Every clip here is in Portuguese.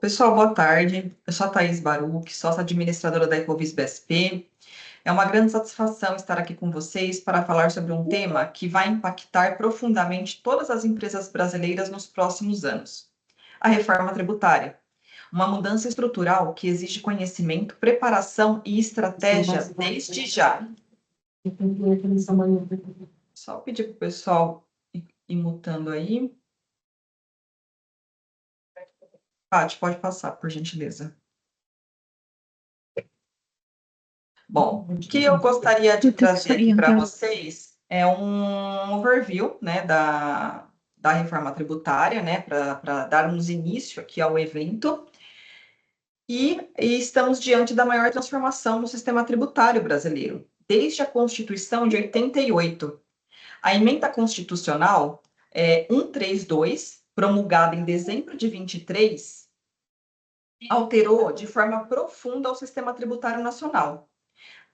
Pessoal, boa tarde. Eu sou a Thaís Baruch, sócia administradora da Ecovis BSP. É uma grande satisfação estar aqui com vocês para falar sobre um tema que vai impactar profundamente todas as empresas brasileiras nos próximos anos: a reforma tributária. Uma mudança estrutural que exige conhecimento, preparação e estratégia desde já. Só pedir para o pessoal ir mutando aí. Paty, pode passar, por gentileza. Bom, o que eu gostaria de trazer aqui para vocês é um overview, né, da reforma tributária, né, para darmos início aqui ao evento. E estamos diante da maior transformação no sistema tributário brasileiro, desde a Constituição de 88. A emenda constitucional 132, promulgada em dezembro de 23, alterou de forma profunda o sistema tributário nacional.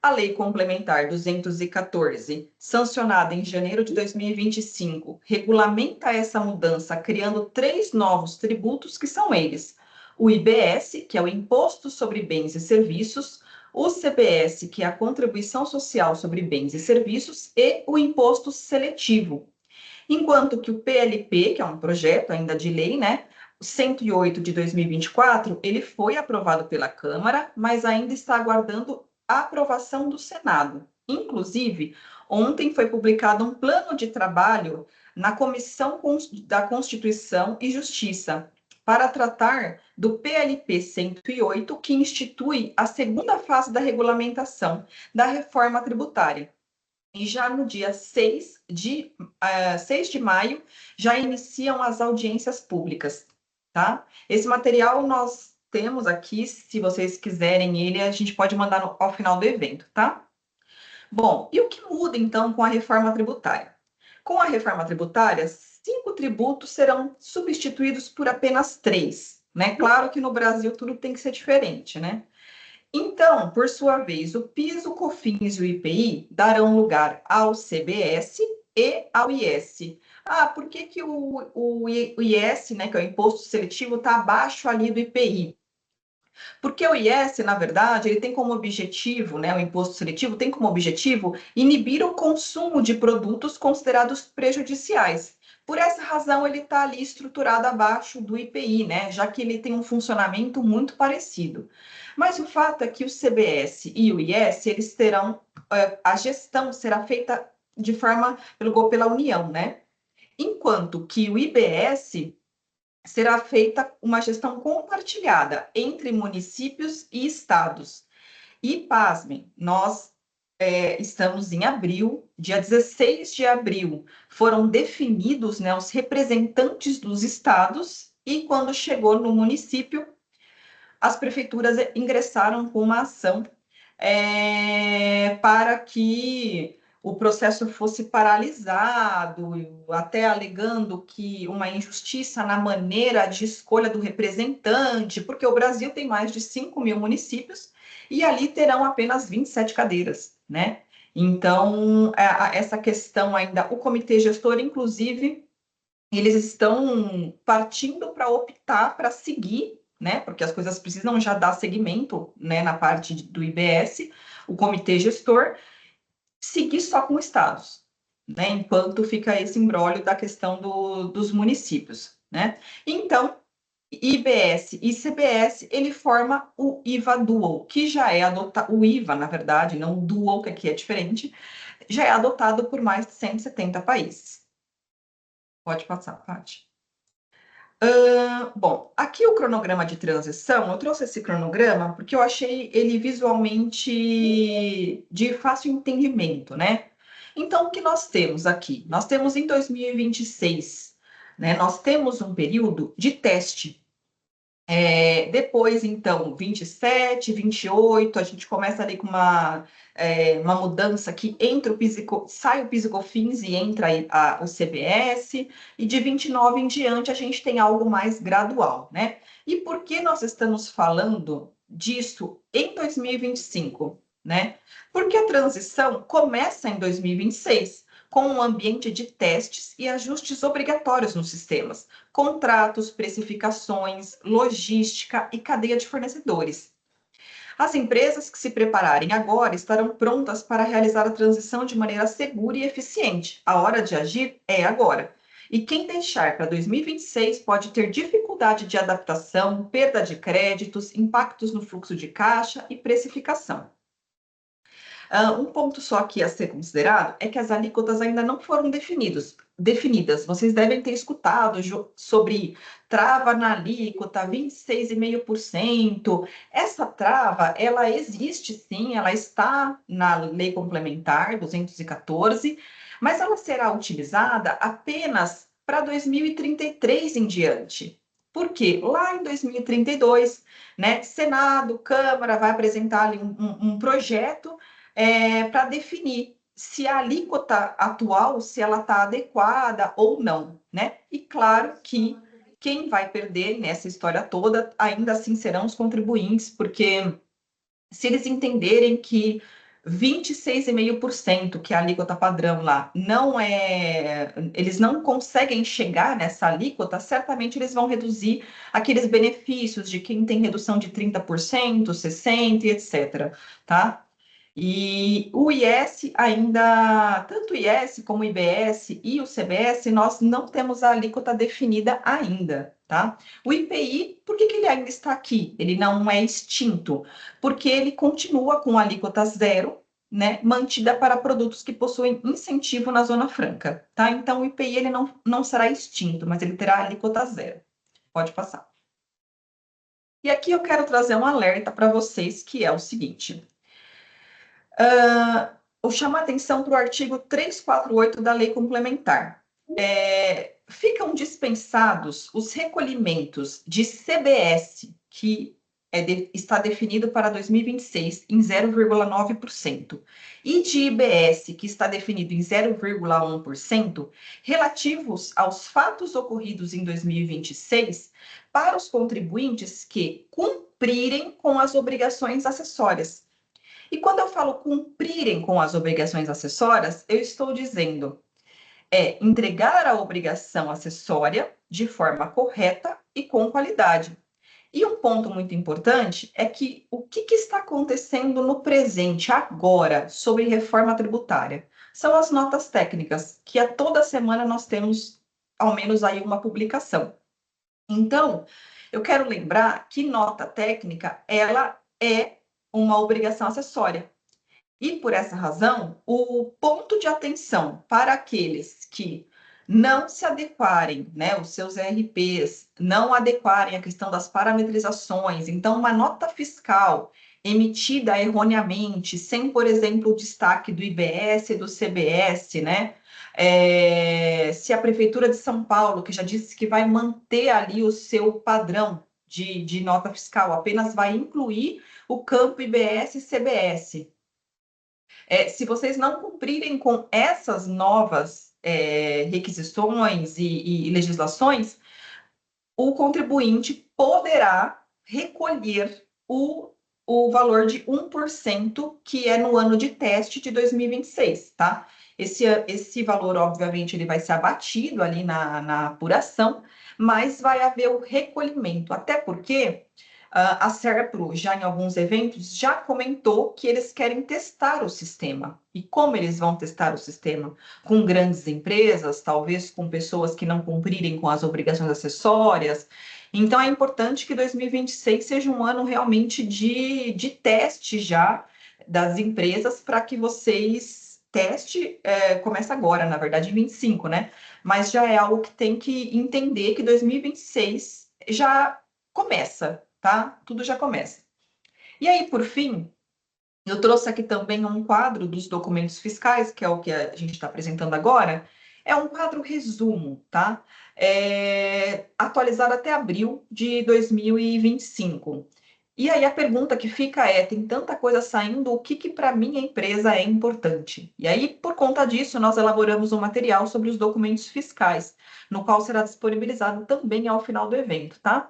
A Lei Complementar 214, sancionada em janeiro de 2025, regulamenta essa mudança, criando 3 novos tributos, que são eles: o IBS, que é o Imposto sobre Bens e Serviços, o CBS, que é a Contribuição Social sobre Bens e Serviços, e o Imposto Seletivo. Enquanto que o PLP, que é um projeto ainda de lei, né, 108 de 2024, ele foi aprovado pela Câmara, mas ainda está aguardando a aprovação do Senado. Inclusive, ontem foi publicado um plano de trabalho na Comissão da Constituição e Justiça para tratar do PLP 108, que institui a segunda fase da regulamentação da reforma tributária. E já no dia 6 de maio, já iniciam as audiências públicas, tá? Esse material nós temos aqui, se vocês quiserem ele, a gente pode mandar ao final do evento, tá? Bom, e o que muda, então, com a reforma tributária? Com a reforma tributária, 5 tributos serão substituídos por apenas 3, né? Claro que no Brasil tudo tem que ser diferente, né? Então, por sua vez, o PIS, o COFINS e o IPI darão lugar ao CBS e ao IS. Ah, por que que o IS, né, que é o Imposto Seletivo, está abaixo ali do IPI? Porque o IS, na verdade, ele tem como objetivo, né, o Imposto Seletivo tem como objetivo inibir o consumo de produtos considerados prejudiciais. Por essa razão, ele está ali estruturado abaixo do IPI, né, já que ele tem um funcionamento muito parecido. Mas o fato é que o CBS e o IS, eles terão, a gestão será feita de forma pela União, né? Enquanto que o IBS será feita uma gestão compartilhada entre municípios e estados. E, pasmem, nós estamos em abril, dia 16 de abril, foram definidos, né, os representantes dos estados, e quando chegou no município, as prefeituras ingressaram com uma ação para que o processo fosse paralisado, até alegando que uma injustiça na maneira de escolha do representante, porque o Brasil tem mais de 5 mil municípios e ali terão apenas 27 cadeiras, né? Então, essa questão ainda, o comitê gestor, inclusive, eles estão partindo para optar para seguir, né? Porque as coisas precisam já dar seguimento, né? Na parte do IBS, o comitê gestor, seguir só com estados, né? Enquanto fica esse imbróglio da questão dos municípios, né? Então, IBS e CBS, ele forma o IVA Dual, que já é adotado, o IVA, na verdade, não o Dual, que aqui é diferente, já é adotado por mais de 170 países. Pode passar, Paty. Bom, aqui o cronograma de transição, eu trouxe esse cronograma porque eu achei ele visualmente de fácil entendimento, né? Então, o que nós temos aqui? Nós temos em 2026, né? Nós temos um período de teste. Depois, então, 27, 28, a gente começa ali com uma mudança que entra sai o PIS e COFINS e entra o CBS, e de 29 em diante a gente tem algo mais gradual, né? E por que nós estamos falando disso em 2025, né? Porque a transição começa em 2026, com um ambiente de testes e ajustes obrigatórios nos sistemas, contratos, precificações, logística e cadeia de fornecedores. As empresas que se prepararem agora estarão prontas para realizar a transição de maneira segura e eficiente. A hora de agir é agora. E quem deixar para 2026 pode ter dificuldade de adaptação, perda de créditos, impactos no fluxo de caixa e precificação. Um ponto só aqui a ser considerado é que as alíquotas ainda não foram definidas. Vocês devem ter escutado sobre trava na alíquota 26,5%. Essa trava, ela existe sim, ela está na Lei Complementar 214, mas ela será utilizada apenas para 2033 em diante. Por quê? Lá em 2032, né, Senado, Câmara vai apresentar ali um projeto para definir se a alíquota atual, se ela está adequada ou não, né? E claro que quem vai perder nessa história toda ainda assim serão os contribuintes, porque se eles entenderem que 26,5%, que é a alíquota padrão lá, não é, eles não conseguem chegar nessa alíquota, certamente eles vão reduzir aqueles benefícios de quem tem redução de 30%, 60% e etc, tá? E o IS ainda, tanto o IS como o IBS e o CBS, nós não temos a alíquota definida ainda, tá? O IPI, por que ele ainda está aqui? Ele não é extinto, porque ele continua com a alíquota zero, né, mantida para produtos que possuem incentivo na Zona Franca, tá? Então, o IPI ele não será extinto, mas ele terá a alíquota zero. Pode passar. E aqui eu quero trazer um alerta para vocês, que é o seguinte. Eu chamo a atenção para o artigo 348 da Lei Complementar. Ficam dispensados os recolhimentos de CBS, que está definido para 2026 em 0,9%, e de IBS, que está definido em 0,1%, relativos aos fatos ocorridos em 2026 para os contribuintes que cumprirem com as obrigações acessórias. E quando eu falo cumprirem com as obrigações acessórias, eu estou dizendo entregar a obrigação acessória de forma correta e com qualidade. E um ponto muito importante é que o que está acontecendo no presente, agora, sobre reforma tributária? São as notas técnicas, que a toda semana nós temos, ao menos aí, uma publicação. Então, eu quero lembrar que nota técnica, ela é uma obrigação acessória. E por essa razão, o ponto de atenção para aqueles que não se adequarem, né, os seus RPs, não adequarem a questão das parametrizações, então uma nota fiscal emitida erroneamente, sem, por exemplo, o destaque do IBS e do CBS, né? Se a Prefeitura de São Paulo, que já disse que vai manter ali o seu padrão de nota fiscal, apenas vai incluir o campo IBS e CBS. Se vocês não cumprirem com essas novas requisições e legislações, o contribuinte poderá recolher o valor de 1%, que é no ano de teste de 2026, tá? Esse valor, obviamente, ele vai ser abatido ali na apuração, mas vai haver o recolhimento, até porque a Serpro, já em alguns eventos, já comentou que eles querem testar o sistema. E como eles vão testar o sistema? Com grandes empresas, talvez com pessoas que não cumprirem com as obrigações acessórias. Então, é importante que 2026 seja um ano realmente de teste já das empresas para que vocês teste, começa agora, na verdade, em 25, né? Mas já é algo que tem que entender que 2026 já começa, tá? Tudo já começa. E aí, por fim, eu trouxe aqui também um quadro dos documentos fiscais, que é o que a gente está apresentando agora. É um quadro resumo, tá? Atualizado até abril de 2025. E aí a pergunta que fica tem tanta coisa saindo, o que para minha empresa é importante? E aí, por conta disso, nós elaboramos um material sobre os documentos fiscais, no qual será disponibilizado também ao final do evento, tá?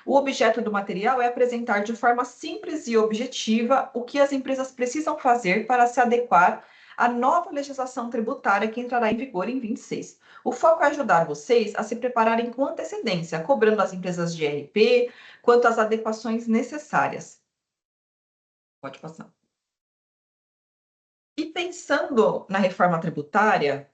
O objeto do material é apresentar de forma simples e objetiva o que as empresas precisam fazer para se adequar a nova legislação tributária que entrará em vigor em 26. O foco é ajudar vocês a se prepararem com antecedência, cobrando as empresas de ERP quanto às adequações necessárias. Pode passar. E pensando na reforma tributária,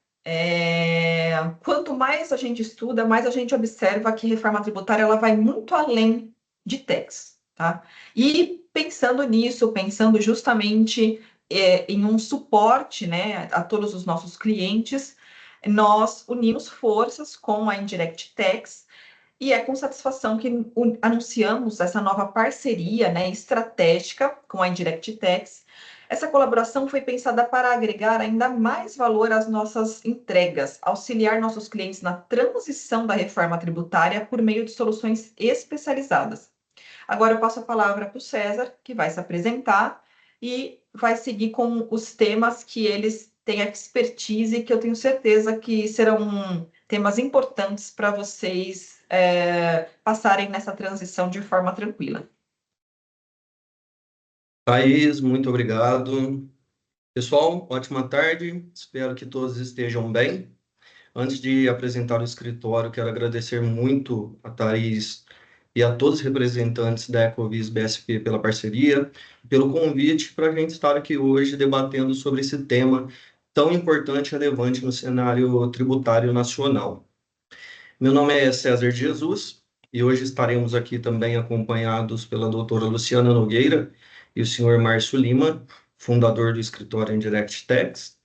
quanto mais a gente estuda, mais a gente observa que a reforma tributária ela vai muito além de tax, tá? E pensando nisso, pensando justamente em um suporte, né, a todos os nossos clientes, nós unimos forças com a Indirect Tax e é com satisfação que anunciamos essa nova parceria, né, estratégica com a Indirect Tax. Essa colaboração foi pensada para agregar ainda mais valor às nossas entregas, auxiliar nossos clientes na transição da reforma tributária por meio de soluções especializadas. Agora eu passo a palavra para o César, que vai se apresentar e vai seguir com os temas que eles têm expertise, que eu tenho certeza que serão temas importantes para vocês passarem nessa transição de forma tranquila. Thaís, muito obrigado. Pessoal, ótima tarde. Espero que todos estejam bem. Antes de apresentar o escritório, quero agradecer muito a Thaís e a todos os representantes da Ecovis BSP pela parceria, pelo convite para a gente estar aqui hoje debatendo sobre esse tema tão importante e relevante no cenário tributário nacional. Meu nome é César de Jesus e hoje estaremos aqui também acompanhados pela doutora Luciana Nogueira e o senhor Márcio Lima, fundador do escritório Indirect Tax,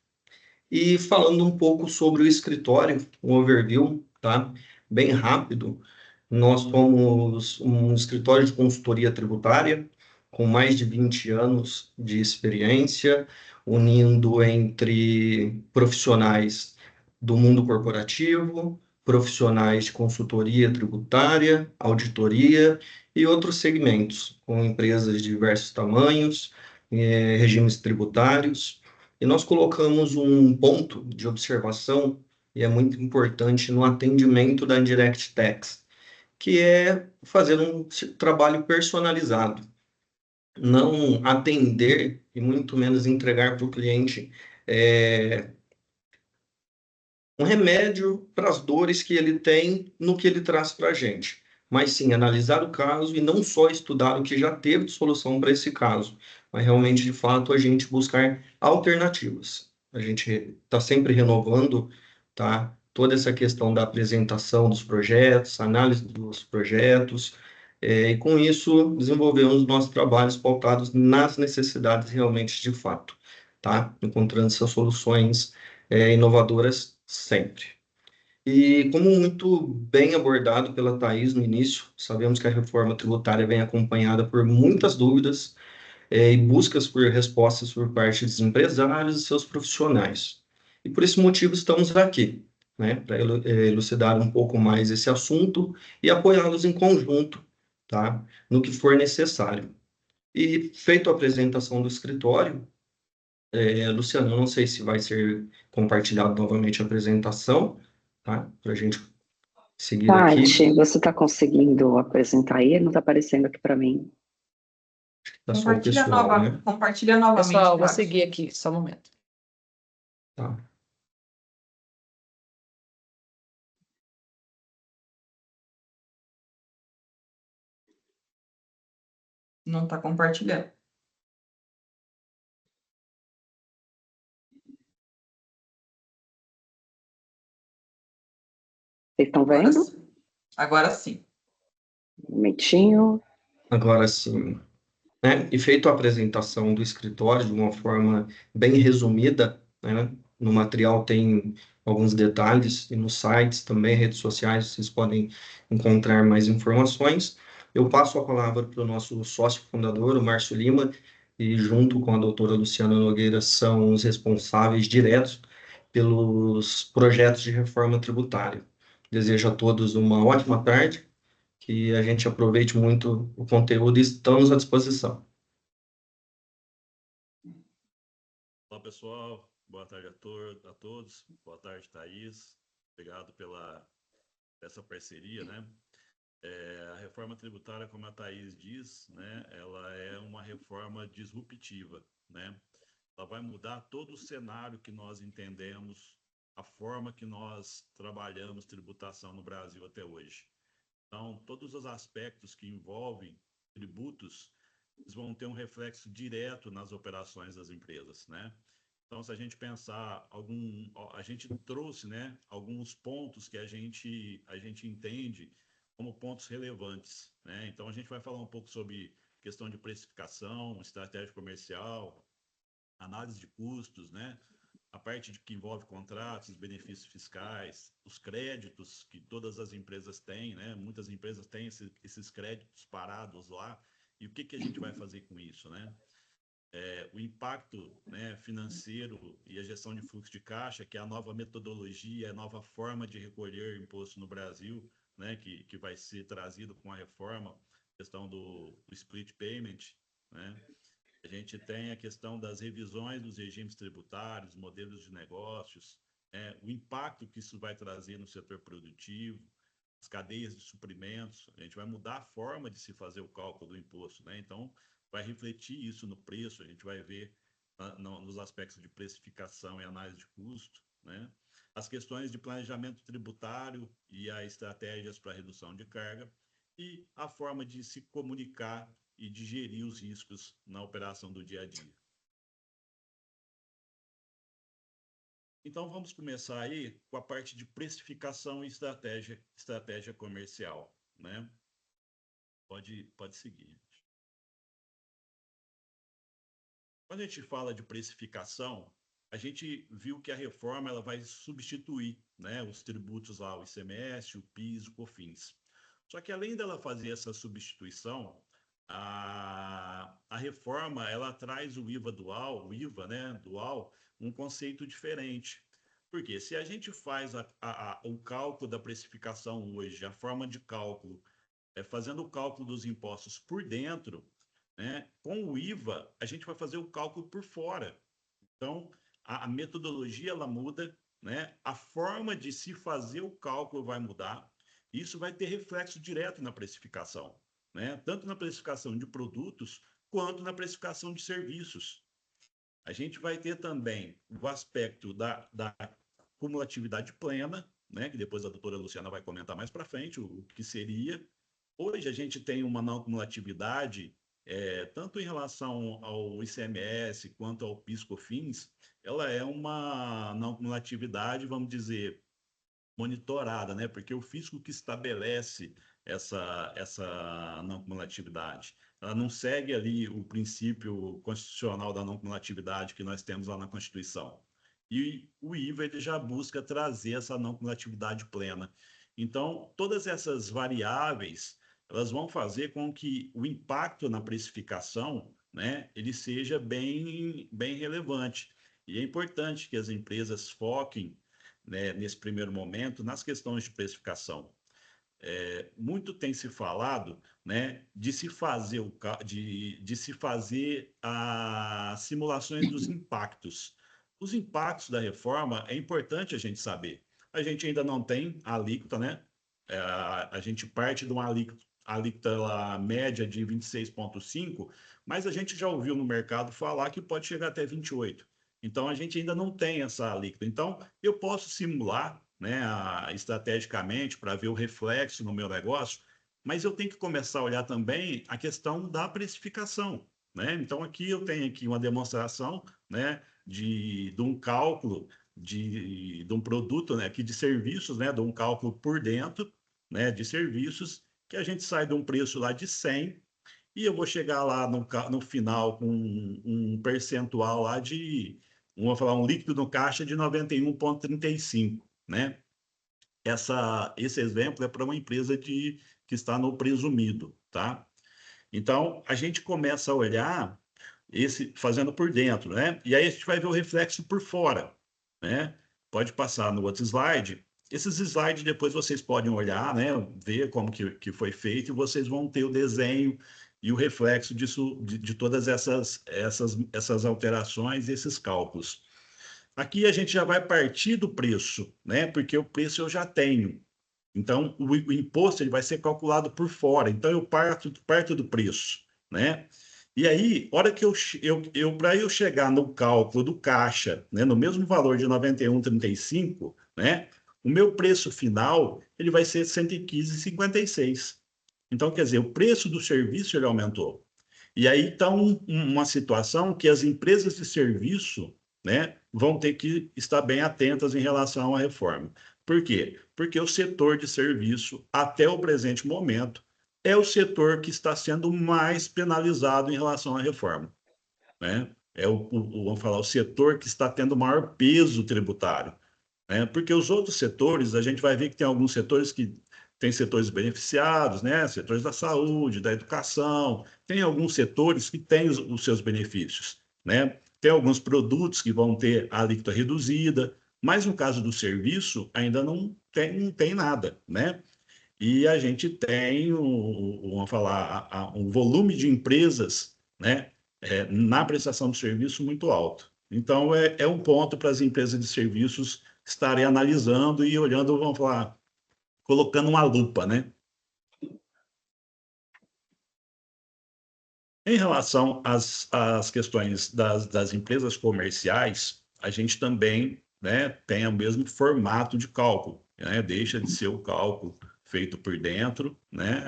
e falando um pouco sobre o escritório, um overview, tá? Bem rápido. Nós somos um escritório de consultoria tributária com mais de 20 anos de experiência, unindo entre profissionais do mundo corporativo, profissionais de consultoria tributária, auditoria e outros segmentos, com empresas de diversos tamanhos, regimes tributários. E nós colocamos um ponto de observação, e é muito importante no atendimento da Indirect Tax, que é fazer um trabalho personalizado, não atender e muito menos entregar para o cliente um remédio para as dores que ele tem no que ele traz para a gente, mas sim analisar o caso e não só estudar o que já teve de solução para esse caso, mas realmente, de fato, a gente buscar alternativas. A gente está sempre renovando, tá? Toda essa questão da apresentação dos projetos, análise dos projetos, e com isso desenvolvemos nossos trabalhos pautados nas necessidades realmente de fato, tá? Encontrando essas soluções inovadoras sempre. E como muito bem abordado pela Thaís no início, sabemos que a reforma tributária vem acompanhada por muitas dúvidas e buscas por respostas por parte dos empresários e seus profissionais. E por esse motivo estamos aqui, né, para elucidar um pouco mais esse assunto e apoiá-los em conjunto, tá, no que for necessário. E feito a apresentação do escritório, Luciano, eu não sei se vai ser compartilhado novamente a apresentação, tá? Para a gente seguir aqui. Tati, você está conseguindo apresentar aí? Não está aparecendo aqui para mim. Tá só o pessoal, né? Compartilha novamente. Pessoal, vou seguir aqui, só um momento. Tá. Não está compartilhando. Vocês estão vendo? Agora sim. Um momentinho. Agora sim. Né? E feito a apresentação do escritório de uma forma bem resumida, né? No material tem alguns detalhes e nos sites também, redes sociais, vocês podem encontrar mais informações. Eu passo a palavra para o nosso sócio fundador, o Márcio Lima, e junto com a doutora Luciana Nogueira são os responsáveis diretos pelos projetos de reforma tributária. Desejo a todos uma ótima tarde, que a gente aproveite muito o conteúdo e estamos à disposição. Olá, pessoal. Boa tarde a todos. Boa tarde, Thaís. Obrigado pela essa parceria, né? A reforma tributária, como a Thaís diz, né, ela é uma reforma disruptiva, né? ela vai mudar todo o cenário que nós entendemos, a forma que nós trabalhamos tributação no Brasil até hoje. Então, todos os aspectos que envolvem tributos, eles vão ter um reflexo direto nas operações das empresas, né? Então, se a gente pensar a gente trouxe, né, alguns pontos que a gente entende como pontos relevantes, né? Então, a gente vai falar um pouco sobre questão de precificação, estratégia comercial, análise de custos, né? A parte que envolve contratos, benefícios fiscais, os créditos que todas as empresas têm, né? Muitas empresas têm esses créditos parados lá. E o que a gente vai fazer com isso, né? O impacto, né, financeiro e a gestão de fluxo de caixa, que é a nova metodologia, a nova forma de recolher imposto no Brasil, né, que vai ser trazido com a reforma, questão do split payment, né? A gente tem a questão das revisões dos regimes tributários, modelos de negócios, né, o impacto que isso vai trazer no setor produtivo, as cadeias de suprimentos. A gente vai mudar a forma de se fazer o cálculo do imposto, né? Então, vai refletir isso no preço, a gente vai ver nos aspectos de precificação e análise de custo, né? As questões de planejamento tributário e as estratégias para redução de carga e a forma de se comunicar e de gerir os riscos na operação do dia a dia. Então, vamos começar aí com a parte de precificação e estratégia comercial, né? Pode seguir. Quando a gente fala de precificação, a gente viu que a reforma ela vai substituir, né, os tributos lá, o ICMS, o PIS, o COFINS. Só que além dela fazer essa substituição, a reforma ela traz o IVA, né, dual, um conceito diferente. Porque se a gente faz o cálculo da precificação hoje, a forma de cálculo, fazendo o cálculo dos impostos por dentro, né, com o IVA, a gente vai fazer o cálculo por fora. Então, a metodologia ela muda, né, a forma de se fazer o cálculo vai mudar, e isso vai ter reflexo direto na precificação, né, tanto na precificação de produtos, quanto na precificação de serviços. A gente vai ter também o aspecto da cumulatividade plena, né, que depois a doutora Luciana vai comentar mais para frente o que seria. Hoje a gente tem uma não cumulatividade, tanto em relação ao ICMS quanto ao PIS/COFINS, ela é uma não cumulatividade, vamos dizer, monitorada, né? Porque o fisco que estabelece essa não cumulatividade, ela não segue ali o princípio constitucional da não cumulatividade que nós temos lá na Constituição. E o IVA ele já busca trazer essa não cumulatividade plena. Então, todas essas variáveis, elas vão fazer com que o impacto na precificação, né, ele seja bem relevante. E é importante que as empresas foquem, né, nesse primeiro momento, nas questões de precificação. Muito tem se falado, né, de se fazer as simulações dos impactos. Os impactos da reforma é importante a gente saber. A gente ainda não tem a alíquota, né? A gente parte de uma alíquota lá, média de 26,5%, mas a gente já ouviu no mercado falar que pode chegar até 28%. Então, a gente ainda não tem essa alíquota. Então, eu posso simular, né, estrategicamente para ver o reflexo no meu negócio, mas eu tenho que começar a olhar também a questão da precificação, né? Então, aqui eu tenho aqui uma demonstração, né, de um cálculo de um produto, né, aqui de serviços, né, de um cálculo por dentro, né, de serviços, que a gente sai de um preço lá de 100 e eu vou chegar lá no final com um percentual lá de, vamos falar, um líquido no caixa de 91,35, né? Esse exemplo é para uma empresa que está no presumido, tá? Então, a gente começa a olhar fazendo por dentro, né? E aí a gente vai ver o reflexo por fora, né? Pode passar no outro slide. Esses slides depois vocês podem olhar, né? Ver como que foi feito e vocês vão ter o desenho e o reflexo disso, de todas essas alterações e esses cálculos. Aqui a gente já vai partir do preço, né? Porque o preço eu já tenho. Então, o imposto ele vai ser calculado por fora. Então, eu parto do preço, né? E aí, hora que para eu chegar no cálculo do caixa, né, no mesmo valor de 91,35, né, o meu preço final ele vai ser 115,56. Então, quer dizer, o preço do serviço ele aumentou. E aí está uma situação que as empresas de serviço, né, vão ter que estar bem atentas em relação à reforma. Por quê? Porque o setor de serviço, até o presente momento, é o setor que está sendo mais penalizado em relação à reforma, né? É vamos falar, o setor que está tendo maior peso tributário, né? Porque os outros setores, a gente vai ver que tem alguns setores que têm setores beneficiados, né? Setores da saúde, da educação, tem alguns setores que têm os seus benefícios, né? Tem alguns produtos que vão ter a alíquota reduzida, mas no caso do serviço, ainda não tem nada, né? E a gente tem, vamos falar, um volume de empresas, né, na prestação de serviço muito alto. Então, é um ponto para as empresas de serviços estarem analisando e olhando, vamos falar, colocando uma lupa, né? Em relação às questões das empresas comerciais, a gente também, né, tem o mesmo formato de cálculo, né? Deixa de ser o cálculo feito por dentro, né,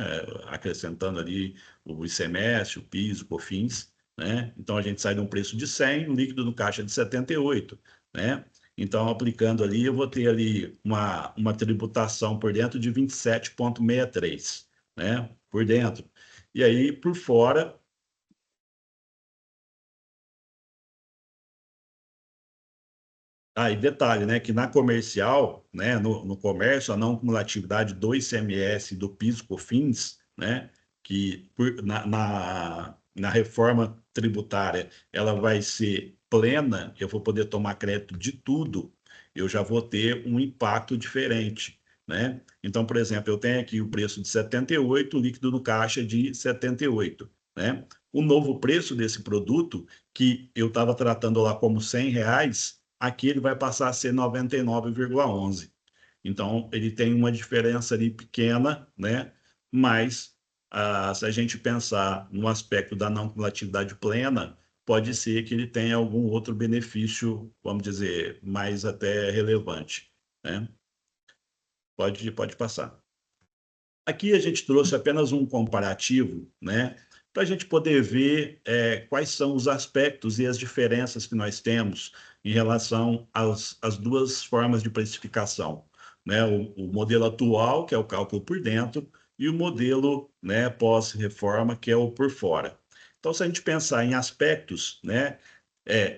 acrescentando ali o ICMS, o PIS, o COFINS, né? Então a gente sai de um preço de 100, o líquido no caixa de 78, né? Então aplicando ali, eu vou ter ali uma tributação por dentro de 27,63, né, por dentro. E aí por fora e detalhe, né, que na comercial, né, no comércio, a não cumulatividade do ICMS e do PIS/COFINS, né, que na reforma tributária ela vai ser plena, eu vou poder tomar crédito de tudo, eu já vou ter um impacto diferente, né? Então, por exemplo, eu tenho aqui o preço de 78, o líquido no caixa de 78, né? O novo preço desse produto, que eu estava tratando lá como R$ 100, aqui ele vai passar a ser 99,11. Então, ele tem uma diferença ali pequena, né? Mas, se a gente pensar no aspecto da não cumulatividade plena, pode ser que ele tenha algum outro benefício, vamos dizer, mais até relevante, né? Pode passar. Aqui a gente trouxe apenas um comparativo, né, para a gente poder ver quais são os aspectos e as diferenças que nós temos em relação às duas formas de precificação, né, o modelo atual, que é o cálculo por dentro, e o modelo, né, pós-reforma, que é o por fora. Então, se a gente pensar em aspectos, né,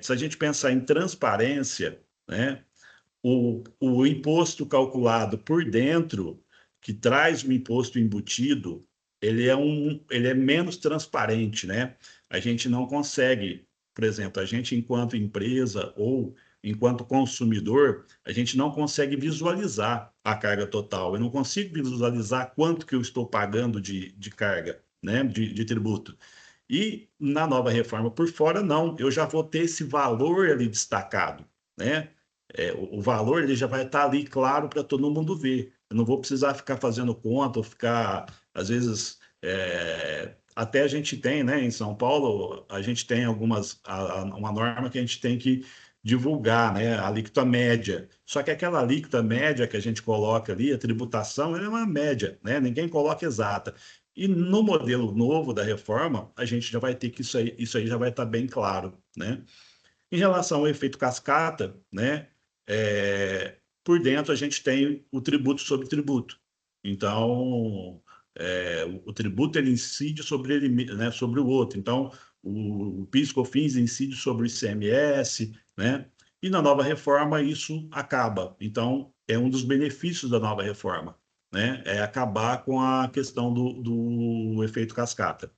se a gente pensar em transparência, né, o imposto calculado por dentro, que traz o imposto embutido, ele é menos transparente, né? A gente não consegue, por exemplo, a gente enquanto empresa ou enquanto consumidor, a gente não consegue visualizar a carga total. Eu não consigo visualizar quanto que eu estou pagando de carga, né? De tributo. E na nova reforma por fora, não. Eu já vou ter esse valor ali destacado, né? O valor ele já vai estar ali claro para todo mundo ver. Eu não vou precisar ficar fazendo conta ou ficar, às vezes, até a gente tem, né, em São Paulo, a gente tem uma norma que a gente tem que divulgar, né, a alíquota média. Só que aquela alíquota média que a gente coloca ali, a tributação, ela é uma média, né? Ninguém coloca exata. E no modelo novo da reforma, a gente já vai ter que isso aí já vai estar bem claro, né? Em relação ao efeito cascata, né, por dentro a gente tem o tributo sobre tributo. Então, o tributo ele incide sobre ele, né, sobre o outro. Então, o PIS/COFINS incide sobre o ICMS, né? E na nova reforma isso acaba. Então, é um dos benefícios da nova reforma, né? É acabar com a questão do efeito cascata.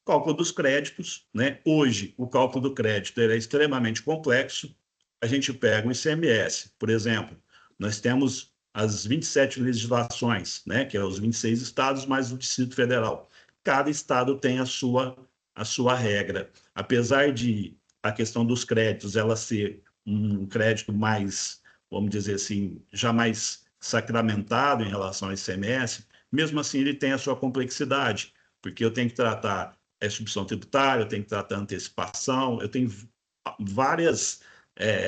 Cálculo dos créditos, né? Hoje, o cálculo do crédito é extremamente complexo. A gente pega o ICMS, por exemplo, nós temos as 27 legislações, né? Que é os 26 estados mais o Distrito Federal. Cada estado tem a sua regra. Apesar de a questão dos créditos ela ser um crédito mais, vamos dizer assim, já mais sacramentado em relação ao ICMS, mesmo assim ele tem a sua complexidade, porque eu tenho que tratar substituição tributária, eu tenho que tratar antecipação, eu tenho várias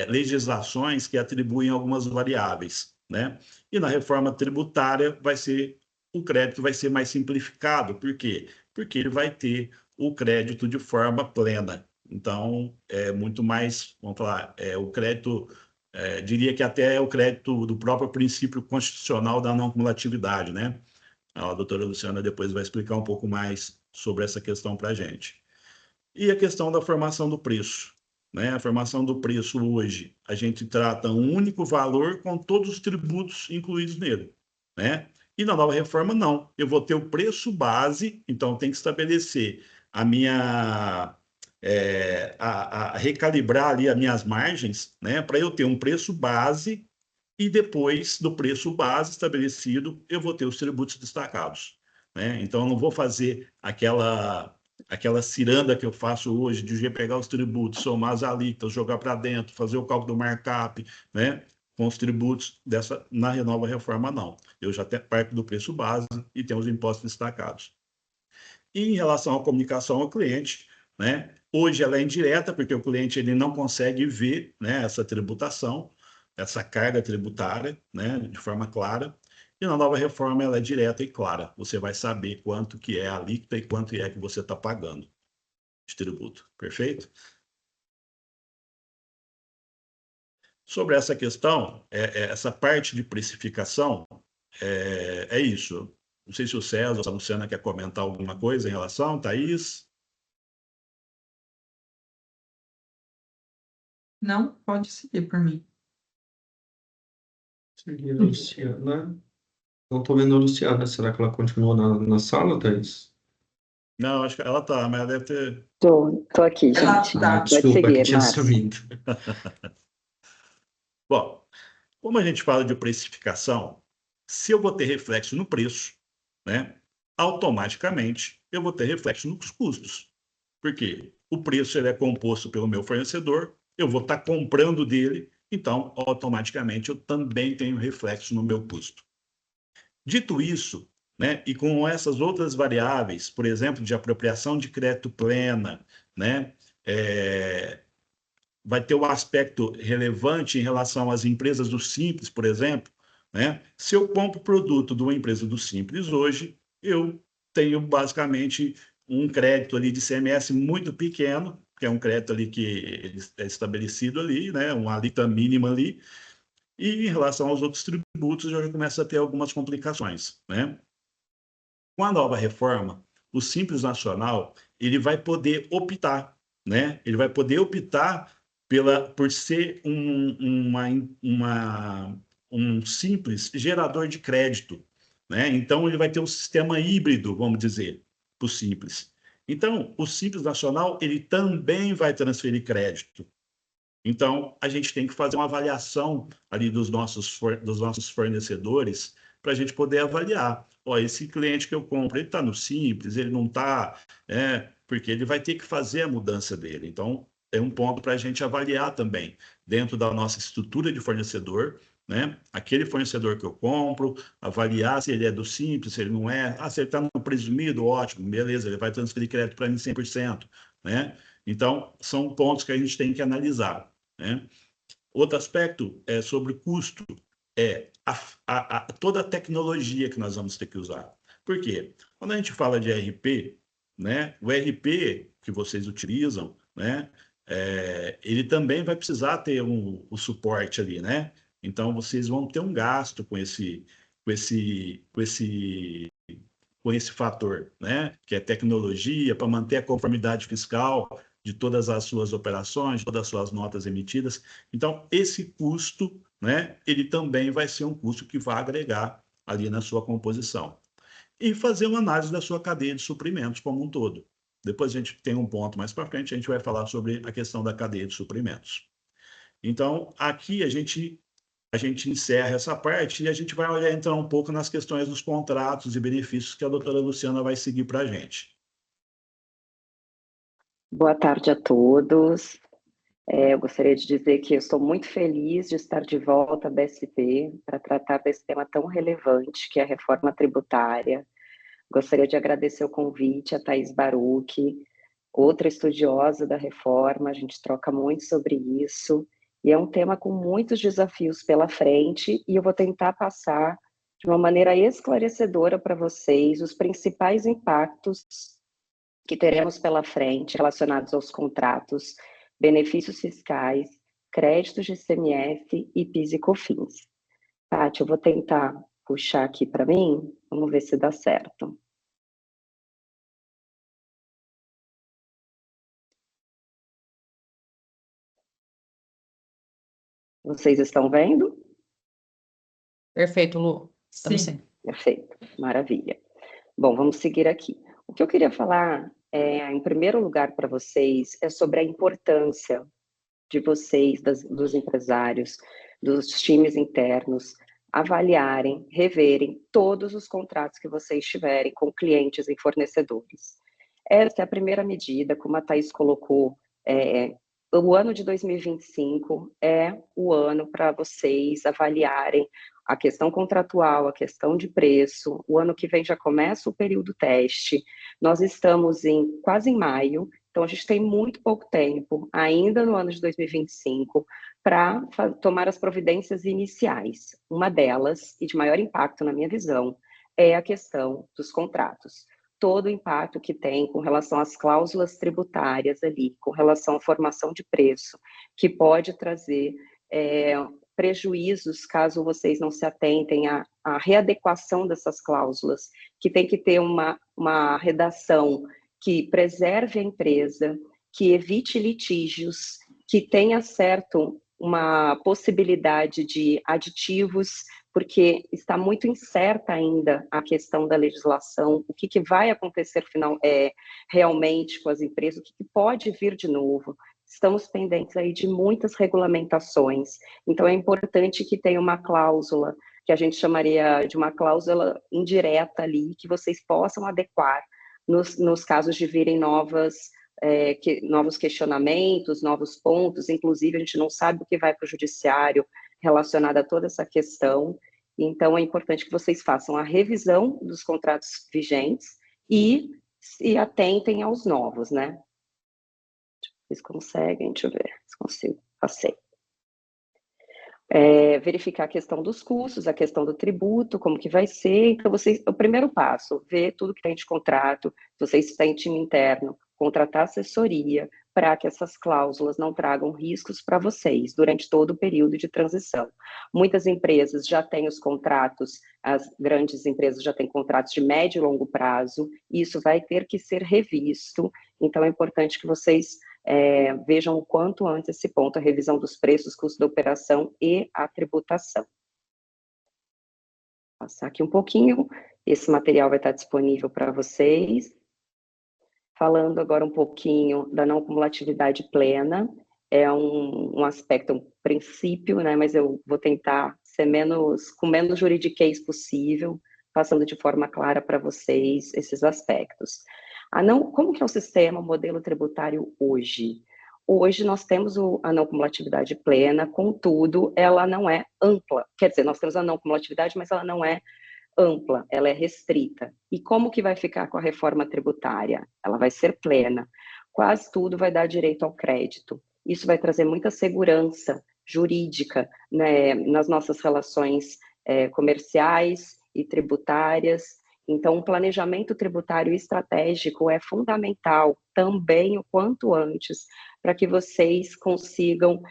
legislações que atribuem algumas variáveis, né? E na reforma tributária o crédito vai ser mais simplificado. Por quê? Porque ele vai ter o crédito de forma plena. Então, é muito mais, vamos falar, o crédito, diria que até é o crédito do próprio princípio constitucional da não cumulatividade, né? A doutora Luciana depois vai explicar um pouco mais sobre essa questão para a gente. E a questão da formação do preço, né? A formação do preço hoje, a gente trata um único valor com todos os tributos incluídos nele, né? E na nova reforma, não. Eu vou ter o preço base, então tem que estabelecer a minha... recalibrar ali as minhas margens, né? Para eu ter um preço base e depois do preço base estabelecido, eu vou ter os tributos destacados, né? Então, eu não vou fazer aquela ciranda que eu faço hoje, de pegar os tributos, somar as alíquotas, jogar para dentro, fazer o cálculo do markup, né? Com os tributos na nova reforma, não. Eu já parto do preço base e tenho os impostos destacados. E em relação à comunicação ao cliente, né? Hoje ela é indireta, porque o cliente ele não consegue ver, né, essa tributação, essa carga tributária, né, de forma clara. E na nova reforma ela é direta e clara. Você vai saber quanto que é a alíquota e quanto é que você está pagando de tributo. Perfeito? Sobre essa questão, essa parte de precificação, é isso. Não sei se o César ou a Luciana quer comentar alguma coisa em relação, Thaís? Não, pode seguir por mim. Seguir a Luciana. Não estou vendo a Luciana. Será que ela continua na sala, Thaís? Não, acho que ela está, mas ela deve ter... Tô aqui, Ela gente. tá. Pode Desculpa, que seguir, tinha Márcio. sumido. Bom, como a gente fala de precificação, se eu vou ter reflexo no preço, né, automaticamente eu vou ter reflexo nos custos. Por quê? O preço ele é composto pelo meu fornecedor, eu vou estar comprando dele, então automaticamente eu também tenho reflexo no meu custo. Dito isso, né, e com essas outras variáveis, por exemplo, de apropriação de crédito plena, né, vai ter um aspecto relevante em relação às empresas do Simples, por exemplo, né? Se eu compro produto de uma empresa do Simples hoje, eu tenho basicamente um crédito ali de CMS muito pequeno, que é um crédito ali que é estabelecido ali, né? Uma alíquota mínima ali, e em relação aos outros tributos, eu já começo a ter algumas complicações, né? Com a nova reforma, o Simples Nacional, ele vai poder optar, né? Ele vai poder optar por ser um simples gerador de crédito, né? Então, ele vai ter um sistema híbrido, vamos dizer, para o Simples. Então, o Simples Nacional, ele também vai transferir crédito. Então, a gente tem que fazer uma avaliação ali dos nossos fornecedores para a gente poder avaliar. Ó, esse cliente que eu compro, ele está no Simples, ele não está, porque ele vai ter que fazer a mudança dele. Então, é um ponto para a gente avaliar também, dentro da nossa estrutura de fornecedor, né? Aquele fornecedor que eu compro, avaliar se ele é do Simples, se ele não é. Ah, se ele está no presumido, ótimo, beleza, ele vai transferir crédito para mim 100%, né? Então, são pontos que a gente tem que analisar, né? Outro aspecto é sobre custo, toda a tecnologia que nós vamos ter que usar. Por quê? Quando a gente fala de ERP, né, o ERP que vocês utilizam, né, ele também vai precisar ter o suporte ali, né? Então, vocês vão ter um gasto com esse fator, né? Que é tecnologia, para manter a conformidade fiscal de todas as suas operações, de todas as suas notas emitidas. Então, esse custo, né? Ele também vai ser um custo que vai agregar ali na sua composição. E fazer uma análise da sua cadeia de suprimentos como um todo. Depois a gente tem um ponto mais para frente, a gente vai falar sobre a questão da cadeia de suprimentos. Então, aqui a gente encerra essa parte e a gente vai olhar então um pouco nas questões dos contratos e benefícios que a doutora Luciana vai seguir para a gente. Boa tarde a todos. Eu gostaria de dizer que eu estou muito feliz de estar de volta à BSP para tratar desse tema tão relevante que é a reforma tributária. Gostaria de agradecer o convite a Thaís Baruch, outra estudiosa da reforma, a gente troca muito sobre isso, e é um tema com muitos desafios pela frente, e eu vou tentar passar de uma maneira esclarecedora para vocês os principais impactos que teremos pela frente relacionados aos contratos, benefícios fiscais, créditos de ICMS e PIS e COFINS. Tati, eu vou tentar puxar aqui para mim, vamos ver se dá certo. Vocês estão vendo? Perfeito, Lu. Estamos sim. Perfeito, maravilha. Bom, vamos seguir aqui. O que eu queria falar, em primeiro lugar para vocês, é sobre a importância de vocês, dos empresários, dos times internos, avaliarem, reverem todos os contratos que vocês tiverem com clientes e fornecedores. Essa é a primeira medida, como a Thaís colocou, o ano de 2025 é o ano para vocês avaliarem a questão contratual, a questão de preço. O ano que vem já começa o período teste. Nós estamos quase em maio, então a gente tem muito pouco tempo, ainda no ano de 2025, para tomar as providências iniciais. Uma delas, e de maior impacto na minha visão, é a questão dos contratos. Todo o impacto que tem com relação às cláusulas tributárias ali, com relação à formação de preço, que pode trazer prejuízos caso vocês não se atentem à readequação dessas cláusulas, que tem que ter uma redação que preserve a empresa, que evite litígios, que tenha certo uma possibilidade de aditivos, porque está muito incerta ainda a questão da legislação, o que vai acontecer realmente com as empresas, o que pode vir de novo. Estamos pendentes aí de muitas regulamentações, então é importante que tenha uma cláusula, que a gente chamaria de uma cláusula indireta ali, que vocês possam adequar nos casos de virem novos questionamentos, novos pontos, inclusive a gente não sabe o que vai para o judiciário relacionado a toda essa questão, então é importante que vocês façam a revisão dos contratos vigentes e se atentem aos novos, né? Vocês conseguem, deixa eu ver se consigo, passei. Verificar a questão dos custos, a questão do tributo, como que vai ser. Então, o primeiro passo, ver tudo que tem de contrato, vocês têm time interno, contratar assessoria para que essas cláusulas não tragam riscos para vocês durante todo o período de transição. Muitas empresas já têm os contratos, as grandes empresas já têm contratos de médio e longo prazo, e isso vai ter que ser revisto, então é importante que vocês vejam o quanto antes esse ponto, a revisão dos preços, custo da operação e a tributação. Vou passar aqui um pouquinho, esse material vai estar disponível para vocês. Falando agora um pouquinho da não cumulatividade plena, é um aspecto, um princípio, né, mas eu vou tentar ser com menos juridiquês possível, passando de forma clara para vocês esses aspectos. Como que é o sistema, o modelo tributário hoje? Hoje nós temos a não cumulatividade plena, contudo, ela não é ampla. Quer dizer, nós temos a não cumulatividade, mas ela não é ampla, ela é restrita. E como que vai ficar com a reforma tributária? Ela vai ser plena. Quase tudo vai dar direito ao crédito. Isso vai trazer muita segurança jurídica, né, nas nossas relações comerciais e tributárias. Então, o planejamento tributário estratégico é fundamental também o quanto antes, para que vocês consigam